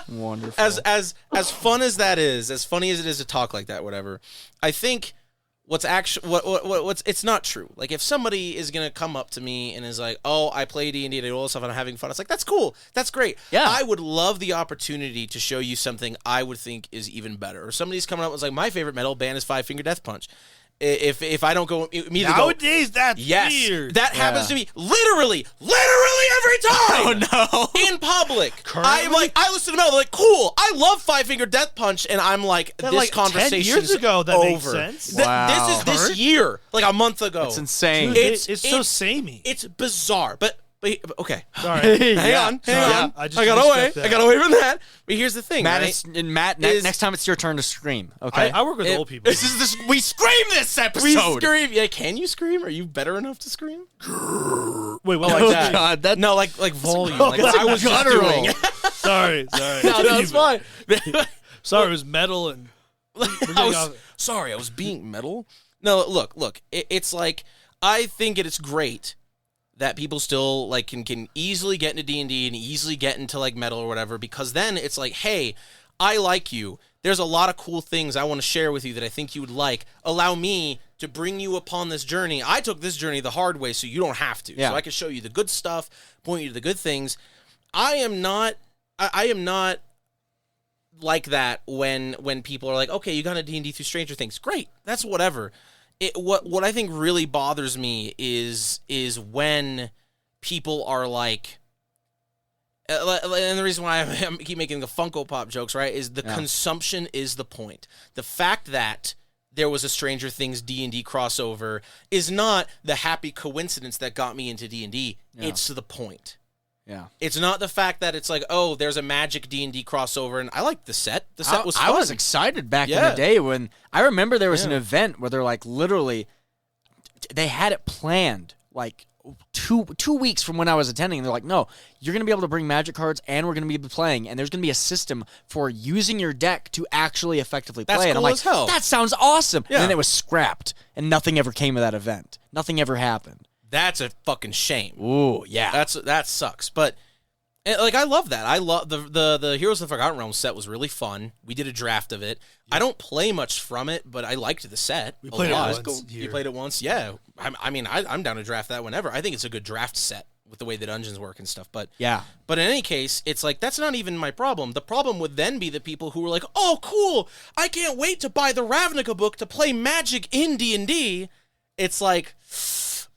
Wonderful. as fun as that is, as funny as it is to talk like that, whatever. I think what's it's not true. Like, if somebody is gonna come up to me and is like, "Oh, I play D&D and I do all this stuff and I'm having fun," it's like, that's cool, that's great. Yeah. I would love the opportunity to show you something I would think is even better. Or somebody's coming up and was like, "My favorite metal band is Five Finger Death Punch." If I don't go immediately Nowadays, that's yes, weird. that happens to me literally every time. Oh no! In public, Currently? I'm like, I listen to metal, they're like, cool. I love Five Finger Death Punch, and I'm like, That, this like, 10 conversation years ago, that over. makes sense. Wow. This is this year, like a month ago. It's insane. Dude, it's so samey. It's bizarre, but okay. Sorry. Hang on. Yeah, I I got away. respect that. I got away from that. But here's the thing, Matt, right? next time it's your turn to scream. Okay. I work with old people. We scream this episode. We scream. Yeah, can you scream? Are you better enough to scream? Wait, what? Like Oh, that. God, that- no, like volume. Like That's I was just guttural. doing. Sorry. No, it's fine. Sorry, it was metal and. I was being metal. No, look. It's like, I think it's great that people still like can easily get into D&D and easily get into like metal or whatever, because then it's like, hey, I like you. There's a lot of cool things I want to share with you that I think you would like. Allow me to bring you upon this journey. I took this journey the hard way, so you don't have to. Yeah. So I can show you the good stuff, point you to the good things. I am not like that when people are like, okay, you got a D&D through Stranger Things. Great. That's whatever. What I think really bothers me is when people are like, and the reason why I keep making the Funko Pop jokes, right, is the consumption is the point. The fact that there was a Stranger Things D&D crossover is not the happy coincidence that got me into D&D. Yeah. It's the point. Yeah. It's not the fact that it's like, oh, there's a Magic D&D crossover, and I liked the set. The set was fun. I was excited back in Yeah. the day when I remember there was an Yeah. event where they're like literally they had it planned like two weeks from when I was attending. They're like, no, you're going to be able to bring Magic cards and we're going to be playing, and there's going to be a system for using your deck to actually effectively play. That's And I'm cool like, as hell. that sounds awesome. Yeah. And then it was scrapped and nothing ever came of that event. Nothing ever happened. That's a fucking shame. Ooh, yeah. That sucks. But like, I love that. I love the Heroes of the Forgotten Realms set was really fun. We did a draft of it. I don't play much from it, but I liked the set. We played it lot. once You here. played it once, yeah. I'm down to draft that whenever. I think it's a good draft set with the way the dungeons work and stuff. But Yeah. But in any case, it's like, that's not even my problem. The problem would then be the people who were like, oh, cool, I can't wait to buy the Ravnica book to play Magic in D&D. It's like,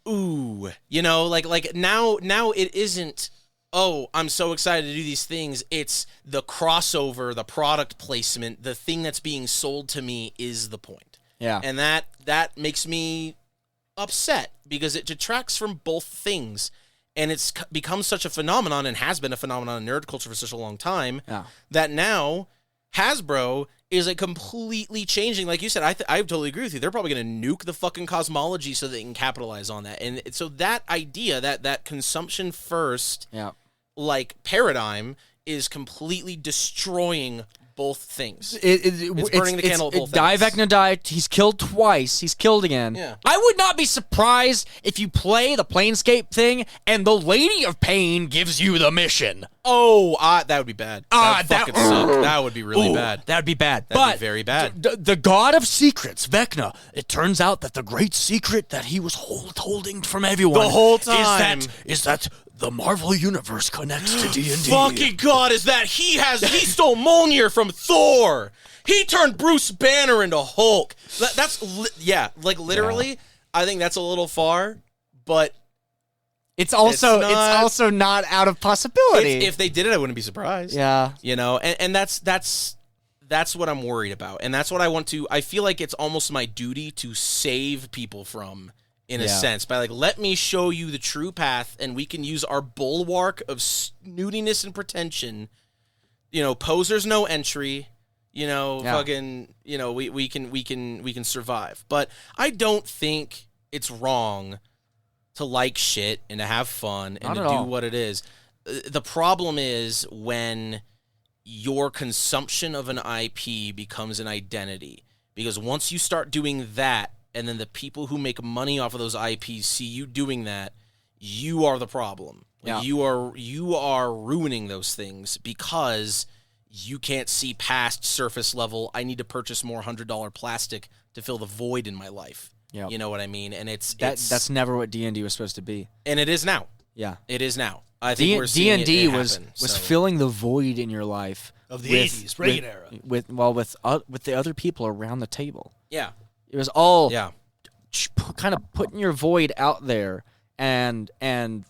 ooh, you know, like now it isn't, oh, I'm so excited to do these things. It's the crossover, the product placement, the thing that's being sold to me is the point. Yeah. And that makes me upset because it detracts from both things. And it's become such a phenomenon, and has been a phenomenon in nerd culture for such a long time, that now Hasbro is like completely changing. Like you said, I totally agree with you. They're probably going to nuke the fucking cosmology so they can capitalize on that. And so that idea, that consumption first, like paradigm, is completely destroying both things. It's burning the candle at both Die ends. Vecna died. He's killed twice. He's killed again. Yeah. I would not be surprised if you play the Planescape thing and the Lady of Pain gives you the mission. Oh, that would be bad. That would fucking suck. That would be really bad. That would be bad. That'd be very bad. The god of secrets, Vecna. It turns out that the great secret that he was holding from everyone The whole time. is that the Marvel universe connects to D&D. Fucking God, is that he stole Mjolnir from Thor. He turned Bruce Banner into Hulk. Literally, I think that's a little far, but It's also It's not- not out of possibility. if they did it, I wouldn't be surprised. Yeah. You know, and that's what I'm worried about. And that's what I feel like it's almost my duty to save people from, in a sense, by like, let me show you the true path, and we can use our bulwark of snootiness and pretension. You know, posers no entry. You know, fucking. You know, we can survive. But I don't think it's wrong to like shit and to have fun and Not to at do all. what it is. the problem is when your consumption of an IP becomes an identity. Because once you start doing that, and then the people who make money off of those IPs see you doing that, you are the problem. Yeah. You are ruining those things because you can't see past surface level. I need to purchase more $100 plastic to fill the void in my life. Yeah. You know what I mean? And That's never what D&D was supposed to be. and it is now. Yeah. It is now. I think we're seeing D&D it was happen, was so. filling the void in your life Of the 80s, Reagan era. with the other people around the table. Yeah. It was all Yeah. kind of putting your void out there and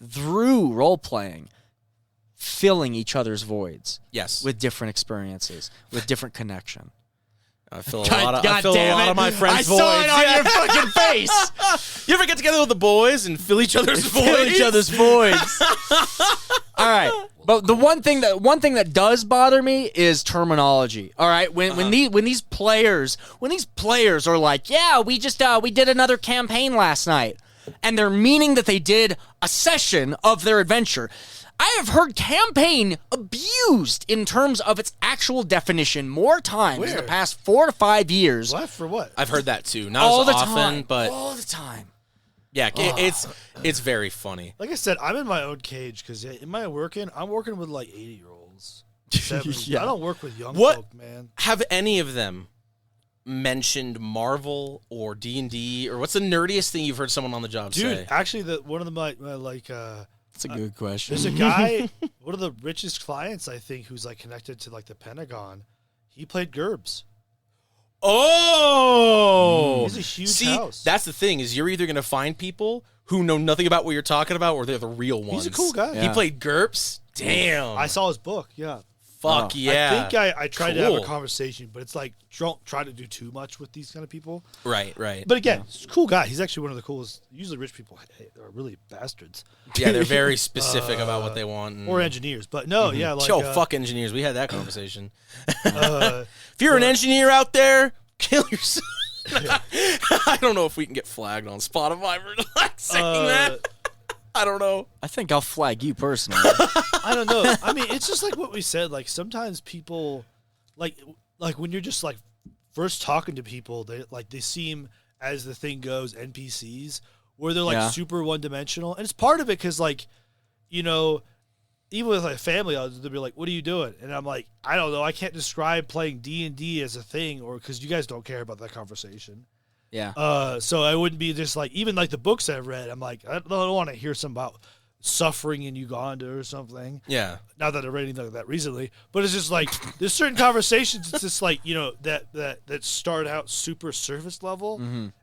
through role playing, filling each other's voids Yes. with different experiences, with different connection. I fill a lot of my friends' I voids. saw it on Yeah. your fucking face. You ever get together with the boys and fill each other's voids? Fill each other's voids. All right, but the one thing that does bother me is terminology. All right, when these players are like, yeah, we did another campaign last night, and they're meaning that they did a session of their adventure. I have heard campaign abused in terms of its actual definition more times in the Where? past 4 to 5 years. What for what? I've heard that too. Not All as the often, time, but all the time. yeah, it's very funny. Like I said, I'm in my own cage because I'm working with like 80-year-olds. 70s. Yeah. I don't work with young What? folk, man. Have any of them mentioned Marvel or D&D or what's the nerdiest thing you've heard someone on the job Dude, say? actually, one of my That's a good question. there's a guy, one of the richest clients, I think, who's like connected to like the Pentagon. He played GURPS. Oh, He's a huge See, house. that's the thing is you're either going to find people who know nothing about what you're talking about or they're the real ones. He's a cool guy. Yeah. He played GURPS? Damn. I saw his book. Yeah. Fuck yeah. I think I tried to have a Cool. conversation, but it's like don't try to do too much with these kind of people. Right. But again, he's a cool guy. He's actually one of the coolest. Usually, rich people are really bastards. Yeah, they're very specific about what they want. And, Or engineers, but no, yeah, like Yo, fuck engineers. We had that conversation. uh, If you're an engineer out there, kill yourself. I don't know if we can get flagged on Spotify for like saying that. I don't know. I think I'll flag you personally. I don't know. I mean, it's just like what we said. Like sometimes people, like when you're just like first talking to people, they seem, as the thing goes, NPCs, where they're like Yeah. super one dimensional, and it's part of it because like, you know, even with like family, they'll be like, "What are you doing?" And I'm like, "I don't know. I can't describe playing D&D as a thing, or because you guys don't care about that conversation." Yeah. So I wouldn't be just like, even like the books I've read, I'm like, I don't want to hear some about suffering in Uganda or something. Yeah. Not that I've read anything like that recently, but it's just like there's certain conversations. It's just like, you know, that start out super surface level,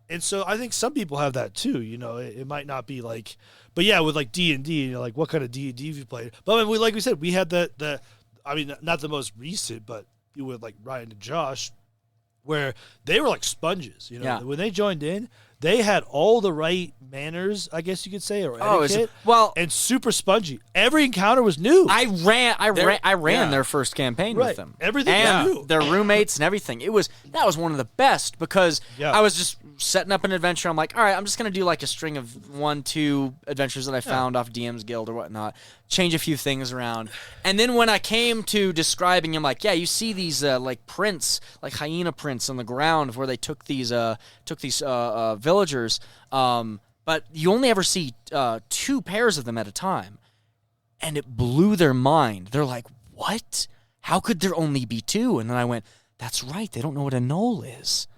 and so I think some people have that too. You know, it might not be like, but yeah, with like D&D, you know, like what kind of D&D have you played? But I mean, like we said, we had the I mean, not the most recent, but with like Ryan and Josh, where they were like sponges. You know, Yeah. when they joined in, they had all the right manners, I guess you could say, or Oh, etiquette, well, and super spongy. Every encounter was new. I ran yeah. their first campaign Right. with them. Everything and was new. their roommates and everything. That was one of the best because Yeah. I was just setting up an adventure. I'm like, all right, I'm just gonna do like a string of 1-2 adventures that I found off DM's Guild or whatnot. Change a few things around, and then when I came to describing, I'm like, yeah, you see these like prints, like hyena prints on the ground where they took these villagers, but you only ever see 2 pairs of them at a time. And it blew their mind. They're like, what? How could there only be 2? And then I went, that's right. They don't know what a knoll is.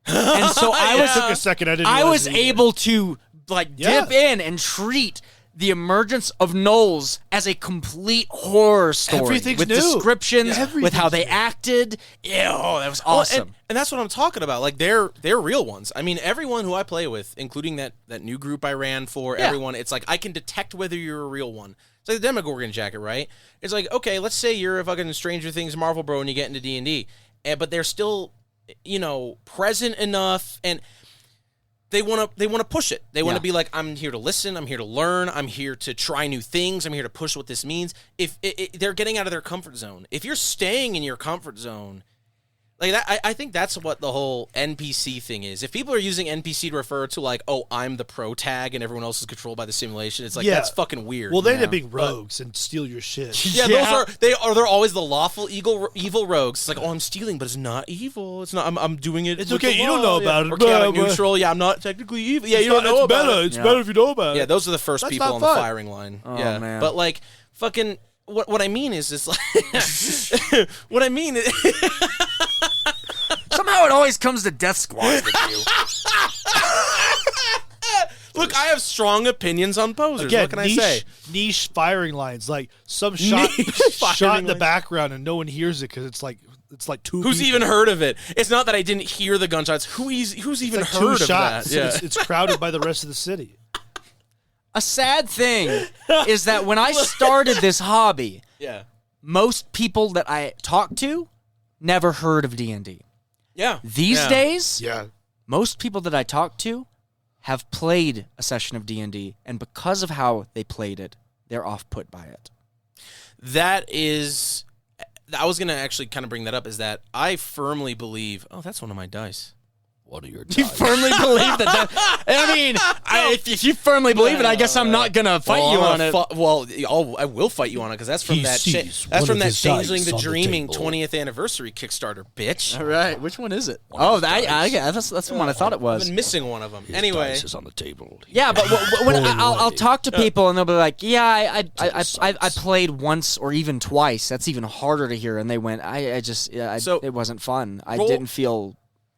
And so took a second. I didn't. I realize was it either. able to like Yeah. dip in and treat the emergence of gnolls as a complete horror story Everything's with new. descriptions, Yeah. with how they Everything's acted. Ew, that was Well, awesome. and that's what I'm talking about. Like they're real ones. I mean, everyone who I play with, including that new group I ran for, Yeah. everyone, it's like I can detect whether you're a real one. It's like the Demogorgon jacket, right? It's like, okay, let's say you're a fucking Stranger Things Marvel bro and you get into D&D, but they're still, you know, present enough and they want to push it. They want Yeah. to be like, I'm here to listen. I'm here to learn. I'm here to try new things. I'm here to push what this means. If they're getting out of their comfort zone. If you're staying in your comfort zone, Like that, I think that's what the whole NPC thing is. If people are using NPC to refer to like, oh, I'm the pro tag and everyone else is controlled by the simulation, it's like that's fucking weird. Well, they end up being rogues and steal your shit. Yeah, they're always the lawful evil rogues. It's like, oh, I'm stealing, but it's not evil. It's not. I'm doing it. It's with okay. the You don't law. know about it. Or chaotic neutral. Yeah, I'm not technically evil. Yeah, you don't know about it. It's better if you know about it. Yeah, those are the first That's people not on fun. the firing line. Oh, yeah, man. but like fucking what I mean is like what I mean is Somehow it always comes to Death Squad with you. look, I have strong opinions on posers. Again, what can I say? Niche firing lines, like some shot firing in the lines. background and no one hears it because it's like two. Who's people. even heard of it? It's not that I didn't hear the gunshots. Who's even Like heard two of shots. that? Yeah. It's crowded by the rest of the city. A sad thing is that when I started this hobby, Yeah. most people that I talked to never heard of D&D. Yeah. These Yeah. days, Yeah. most people that I talk to have played a session of D&D, and because of how they played it, they're off-put by it. That is, I was going to actually kind of bring that up, is that I firmly believe, oh, that's one of my dice. What are your You firmly believe that? I mean, if you firmly believe it, I guess I'm not gonna fight you on it. I will fight you on it because that's from He that. sees That's one from of that his Changeling dice the on the Dreaming table. 20th anniversary Kickstarter, bitch. All right, which one is it? of his That's the one I thought it I've was. been missing one of them. Anyway, is on the table. Yeah, but when Rolling I'll away. talk to people and they'll be like, "Yeah, I sights. played once or even twice. That's even harder to hear." And they went, So- it wasn't fun. I Roll- didn't feel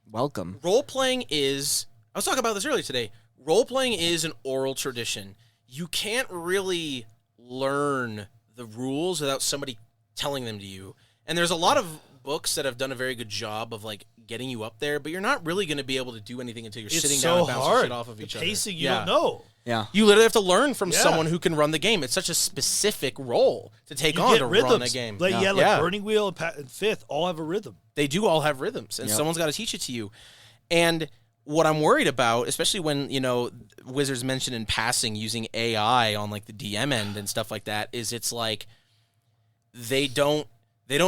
welcome." role playing is. I was talking about this earlier today. Role playing is an oral tradition. You can't really learn the rules without somebody telling them to you. And there's a lot of books that have done a very good job of like getting you up there, but you're not really going to be able to do anything until you're It's sitting so down and bouncing hard. shit off of The each other. pacing, you Yeah. don't know. Yeah. You literally have to learn from Yeah. someone who can run the game. It's such a specific role to take You on get to rhythms. run a game. Like, Yeah. like Burning Wheel and Fifth all have a rhythm. They do all have rhythms, and Yep. someone's got to teach it to you. And what I'm worried about, especially when, Wizards mentioned in passing using AI on like the DM end and stuff like that, is it's like they don't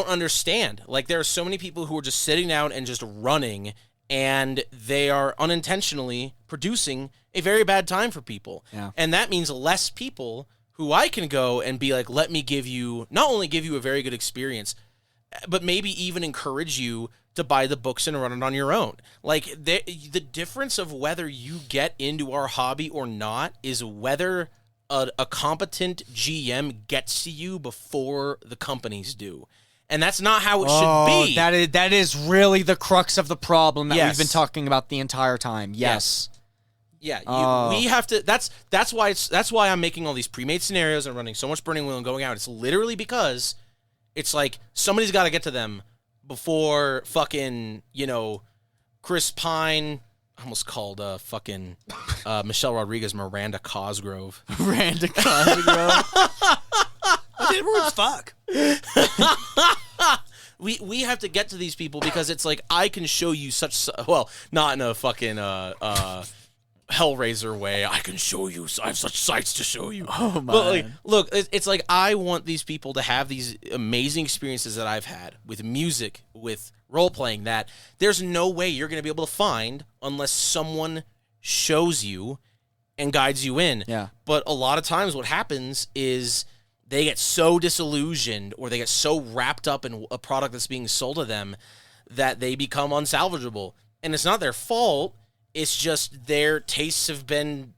understand. Like there are so many people who are just sitting down and just running, and they are unintentionally producing a very bad time for people. Yeah. And that means less people who I can go and be like, let me not only give you a very good experience, but maybe even encourage you to buy the books and run it on your own. Like the difference of whether you get into our hobby or not is whether a competent GM gets to you before the companies do. And that's not how it should be. That is really the crux of the problem that Yes. we've been talking about the entire time. Yes. Yeah, Oh. we have to. That's why I'm making all these pre-made scenarios and running so much Burning Wheel and going out. It's literally because it's like somebody's got to get to them before fucking Chris Pine. I almost called fucking Michelle Rodriguez Miranda Cosgrove. Miranda Cosgrove. It ruins fuck. We have to get to these people because it's like I can show you not in a fucking Hellraiser way. I can show you. I have such sights to show you. Oh my. But like, look, it's like I want these people to have these amazing experiences that I've had with music, with role playing. That there's no way you're going to be able to find unless someone shows you and guides you in. Yeah. But a lot of times, what happens is they get so disillusioned or they get so wrapped up in a product that's being sold to them that they become unsalvageable. And it's not their fault. It's just their tastes have been,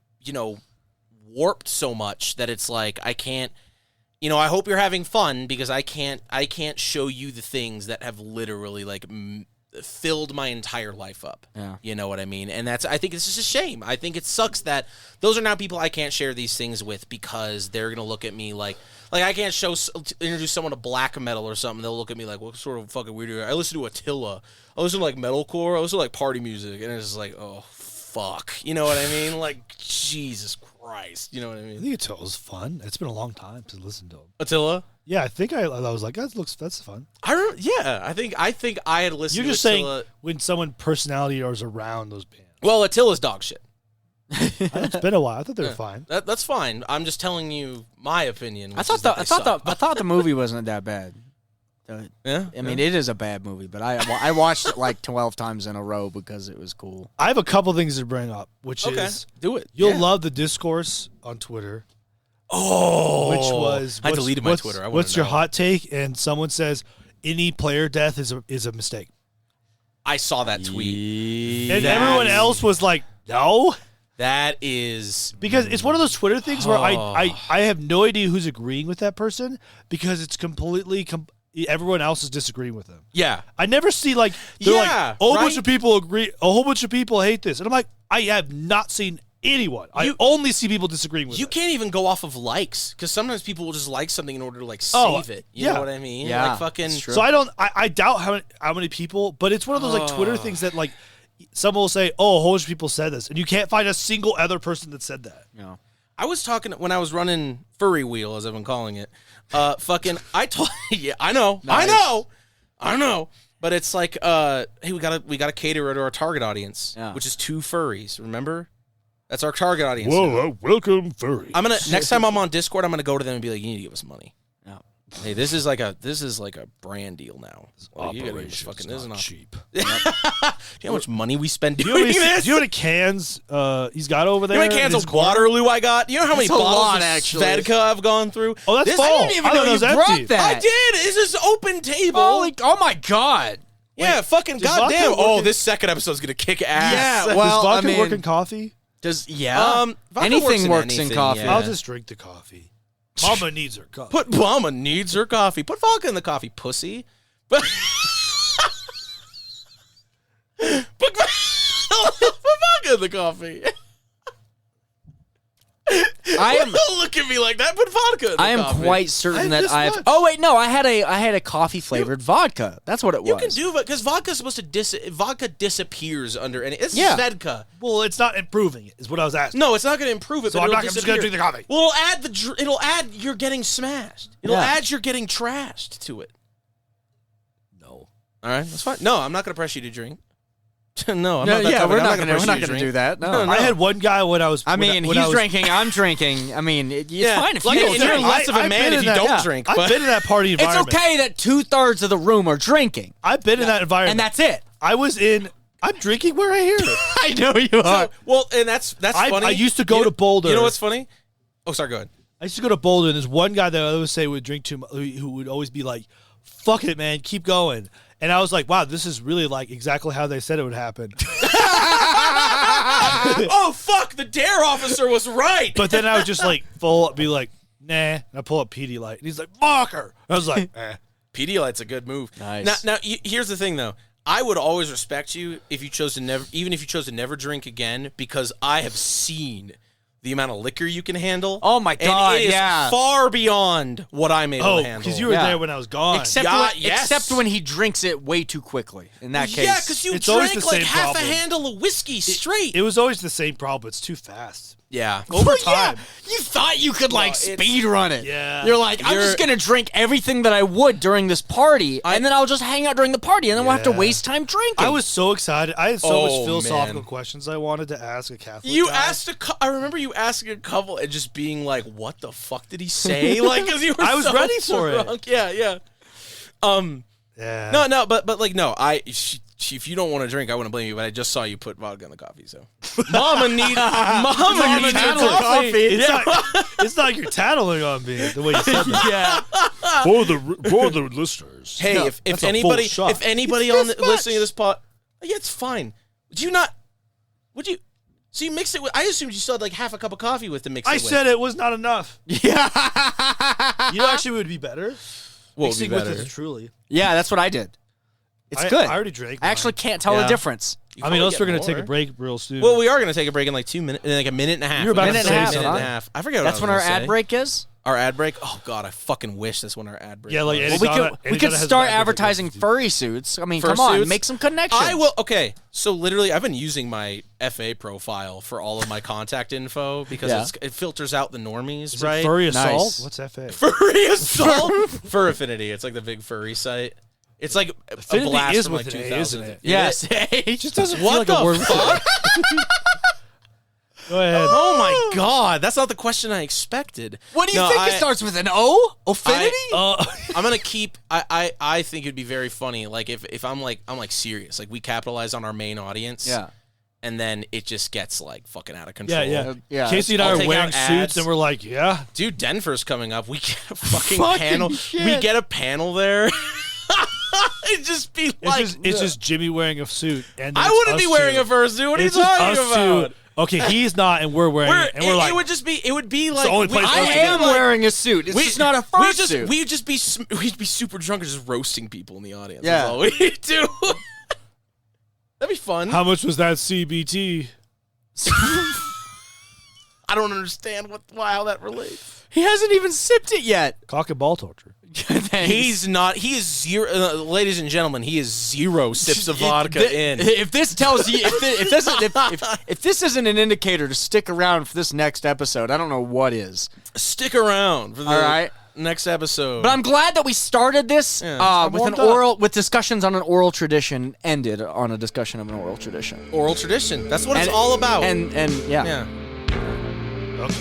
warped so much that it's like I can't. I hope you're having fun because I can't show you the things that have literally like filled my entire life up. Yeah. You know what I mean? And I think it's just a shame. I think it sucks that those are now people I can't share these things with because they're going to look at me like I can't introduce someone to black metal or something. They'll look at me like, what sort of fucking weird are you? I listen to Attila. I listen to like metalcore. I listen to like party music. And it's just like, oh, fuck. You know what I mean? Like, Jesus Christ. You know what I I mean? think Attila's fun. It's been a long time to listen to him. Attila? Yeah, I think I was like, that's fun. I think I had listened You're just to Attila. saying when someone personality is around those bands. Well, Attila's dog shit. It's been a while. I thought they were fine. That's fine. I'm just telling you my opinion. I thought the movie wasn't that bad. Yeah. I mean, it is a bad movie, but I watched it like 12 times in a row because it was cool. I have a couple things to bring up, which Okay. is Do it. you'll Yeah. love the discourse on Twitter, Oh. which was I deleted my Twitter. I wanna what's your know. hot take? And someone says any player death is a mistake, I saw that tweet. and That everyone is- else was like, no. That is Because it's one of those Twitter things where Oh. I have no idea who's agreeing with that person because it's completely everyone else is disagreeing with them. yeah. I never see like they're Yeah, like a whole bunch right? of people agree, a whole bunch of people hate this, and I'm like, I have not seen anyone. I You- only see people disagreeing with You it. can't even go off of likes because sometimes people will just like something in order to like Oh, save it. You yeah. know what I mean? Yeah, Like fucking. it's true. So I doubt how many people, but it's one of those like Twitter things that like someone will say, oh, a whole bunch of people said this, and you can't find a single other person that said that. You know. I was talking when I was running Furry Wheel, as I've been calling it. I told. Yeah, I know. Nice. I know. But it's like, hey, we gotta cater to our target audience, Yeah. which is 2 furries. Remember, that's our target audience. Welcome, furry. I'm gonna next time I'm on Discord, I'm gonna go to them and be like, you need to give us money. Yeah. Hey, this is like a brand deal now. Like, you gotta just fucking this is not cheap. Do you know how much money we spend Do you doing know this? how many cans he's got over there? You know how many in cans his of corner? Waterloo I got? You know how many That's a bottles lot, of actually. Svedka I've gone through? Oh, that's This- full. I didn't even I know thought you it was brought empty. that. I did. This is open table. Oh my God. yeah, fucking does goddamn. vodka Oh, work in- this second episode's gonna kick ass. Yeah, well, Does vodka I mean- work in coffee? Does vodka anything works in anything, coffee. yeah. I'll just drink the coffee. Mama needs her coffee. Put Mama needs her coffee. Put vodka in the coffee, pussy. But put vodka in the coffee. I am. Don't look at me like that. Put vodka in the I am coffee. quite certain I that just I've. watched. Oh wait, no, I had a coffee flavored vodka. That's what it was. You can do it because vodka's supposed to vodka disappears under any. It's Yeah. Svedka. Well, it's not improving it, is what I was asking. No, it's not going to improve it. So but I'm it'll not. I'm just gonna disappear. drink the coffee. Well, it'll add you're getting smashed. It'll Yeah. add you're getting trashed to it. No. All right, that's fine. No, I'm not going to press you to drink. No, I'm No, not that yeah, type of we're guy. not I'm gonna press we're not you to gonna drink. do that. No. No. I had one guy when I was. I mean, when I he's was, drinking. I'm drinking. I mean, it's Yeah, fine if like you I don't said, you're drink. less of a I've man been if in you that- don't yeah. drink. I've But been in that party It's environment. okay that 2/3 of the room are drinking, I've been in that environment, and that's it. I was in. I'm drinking where I hear it. I know you so, well, and that's funny. I used to go You- to Boulder. You know what's funny? Oh, sorry. Go ahead. I used to go to Boulder, and there's one guy that I always say would drink too much, who would always be like, "Fuck it, man, keep going." And I was like, "Wow, this is really like exactly how they said it would happen." Oh fuck! The dare officer was right. But then I would just like be like, "Nah," and I pull up Pedialyte, and he's like, "Fuck her." I was like, "Eh." Pedialyte's a good move. Nice. Now, here's the thing though. I would always respect you if you chose to never, even if you chose to never drink again, because I have seen the amount of liquor you can handle. Oh my God, and it is yeah. far beyond what I'm able "Oh, to handle. because you were Yeah. there when I was gone." Except Yeah, when, yes. except when he drinks it way too quickly. In that case, yeah, because you It's always drank the like same half problem. a handle of whiskey straight. It was always the same problem. It's too fast. yeah. Over Yeah, time. you thought you could like it's- speed run it. Yeah. You're like, I'm just gonna drink everything that I would during this party, and then I'll just hang out during the party, and then we'll have to Yeah. waste time drinking. I was so excited. I had so Oh, much philosophical man. questions I wanted to ask a Catholic You guy. asked I remember you asking a couple and just being like, "What the fuck did he say?" Like, because you were I was so ready for it. drunk. Yeah, yeah. Yeah. No, but like, no. If you don't want to drink, I wouldn't blame you. But I just saw you put vodka in the coffee, so Mama needs You're her tattling- coffee. It's, it's not like you're tattling on me the way you said that. yeah. For the listeners. Hey, Yeah, if that's a anybody full shot. if anybody on the, listening to this pod, yeah, it's fine. Would you not? Would you? So you mixed it with? I assumed you still had like half a cup of coffee with to mix it I with. said it was not enough. Yeah. You know, actually would be better. What would be Mixing with better? it truly. Yeah, that's what I did. It's I good. I already drank. I actually mine. can't tell Yeah. the difference. You I mean, probably unless get we're gonna take more. a break real soon. Well, we are going to take a break in like 2 minutes, in like a minute and a half. You're about to minute say and a something. half. I forget what That's I when was our gonna ad say. break is. Our ad break. Oh God, I fucking wish that's when our ad break. Yeah, like, was. and Well, Donna- we and could Donna has start bad different advertising recipes. furry suits. I mean, Fur come on, suits? make some connections. I will. Okay, so literally, I've been using my FA profile for all of my contact info because Yeah. it filters out the normies, Is right? it furry Nice. assault? What's FA? Furry assault, Fur Affinity. It's like the big furry site. It's like a Affinity blast is from like with an A, 2000. isn't it? Yes. It just doesn't What feel like the a word. fuck? Go ahead. Oh my God, that's not the question I expected. What do you No, think it starts with? An O? Affinity? I'm gonna keep. I think it'd be very funny. Like if I'm like serious. Like we capitalize on our main audience. yeah. And then it just gets like fucking out of control. Yeah. Casey and I I'll are take wearing out suits, ads. and we're like, yeah. Dude, Denver's coming up. We get a fucking Fucking panel. shit. We get a panel there. It'd just be like It's just Jimmy wearing a suit, and then I it's wouldn't us be wearing two. a fursuit. What are you It's just talking us about? two. Okay, he's not, and we're wearing it, and we're like, it would just be. It would be like the only place I us to am do wearing a suit. It's just not a fursuit. We'd just be super drunk and just roasting people in the audience. Yeah. That's all we do. That'd be fun. how much was that CBT? I don't understand how that relates. He hasn't even sipped it yet. Cock and ball torture. Thanks. He's not. He is zero. Ladies and gentlemen, he is 0 sips of vodka in. If this tells you, if this isn't an indicator to stick around for this next episode, I don't know what is. Stick around for the All right. next episode. But I'm glad that we started this Yeah, with an warmed up. with discussions on an oral tradition, ended on a discussion of an oral tradition. Oral tradition. That's what it's all about. And yeah. yeah. Okay.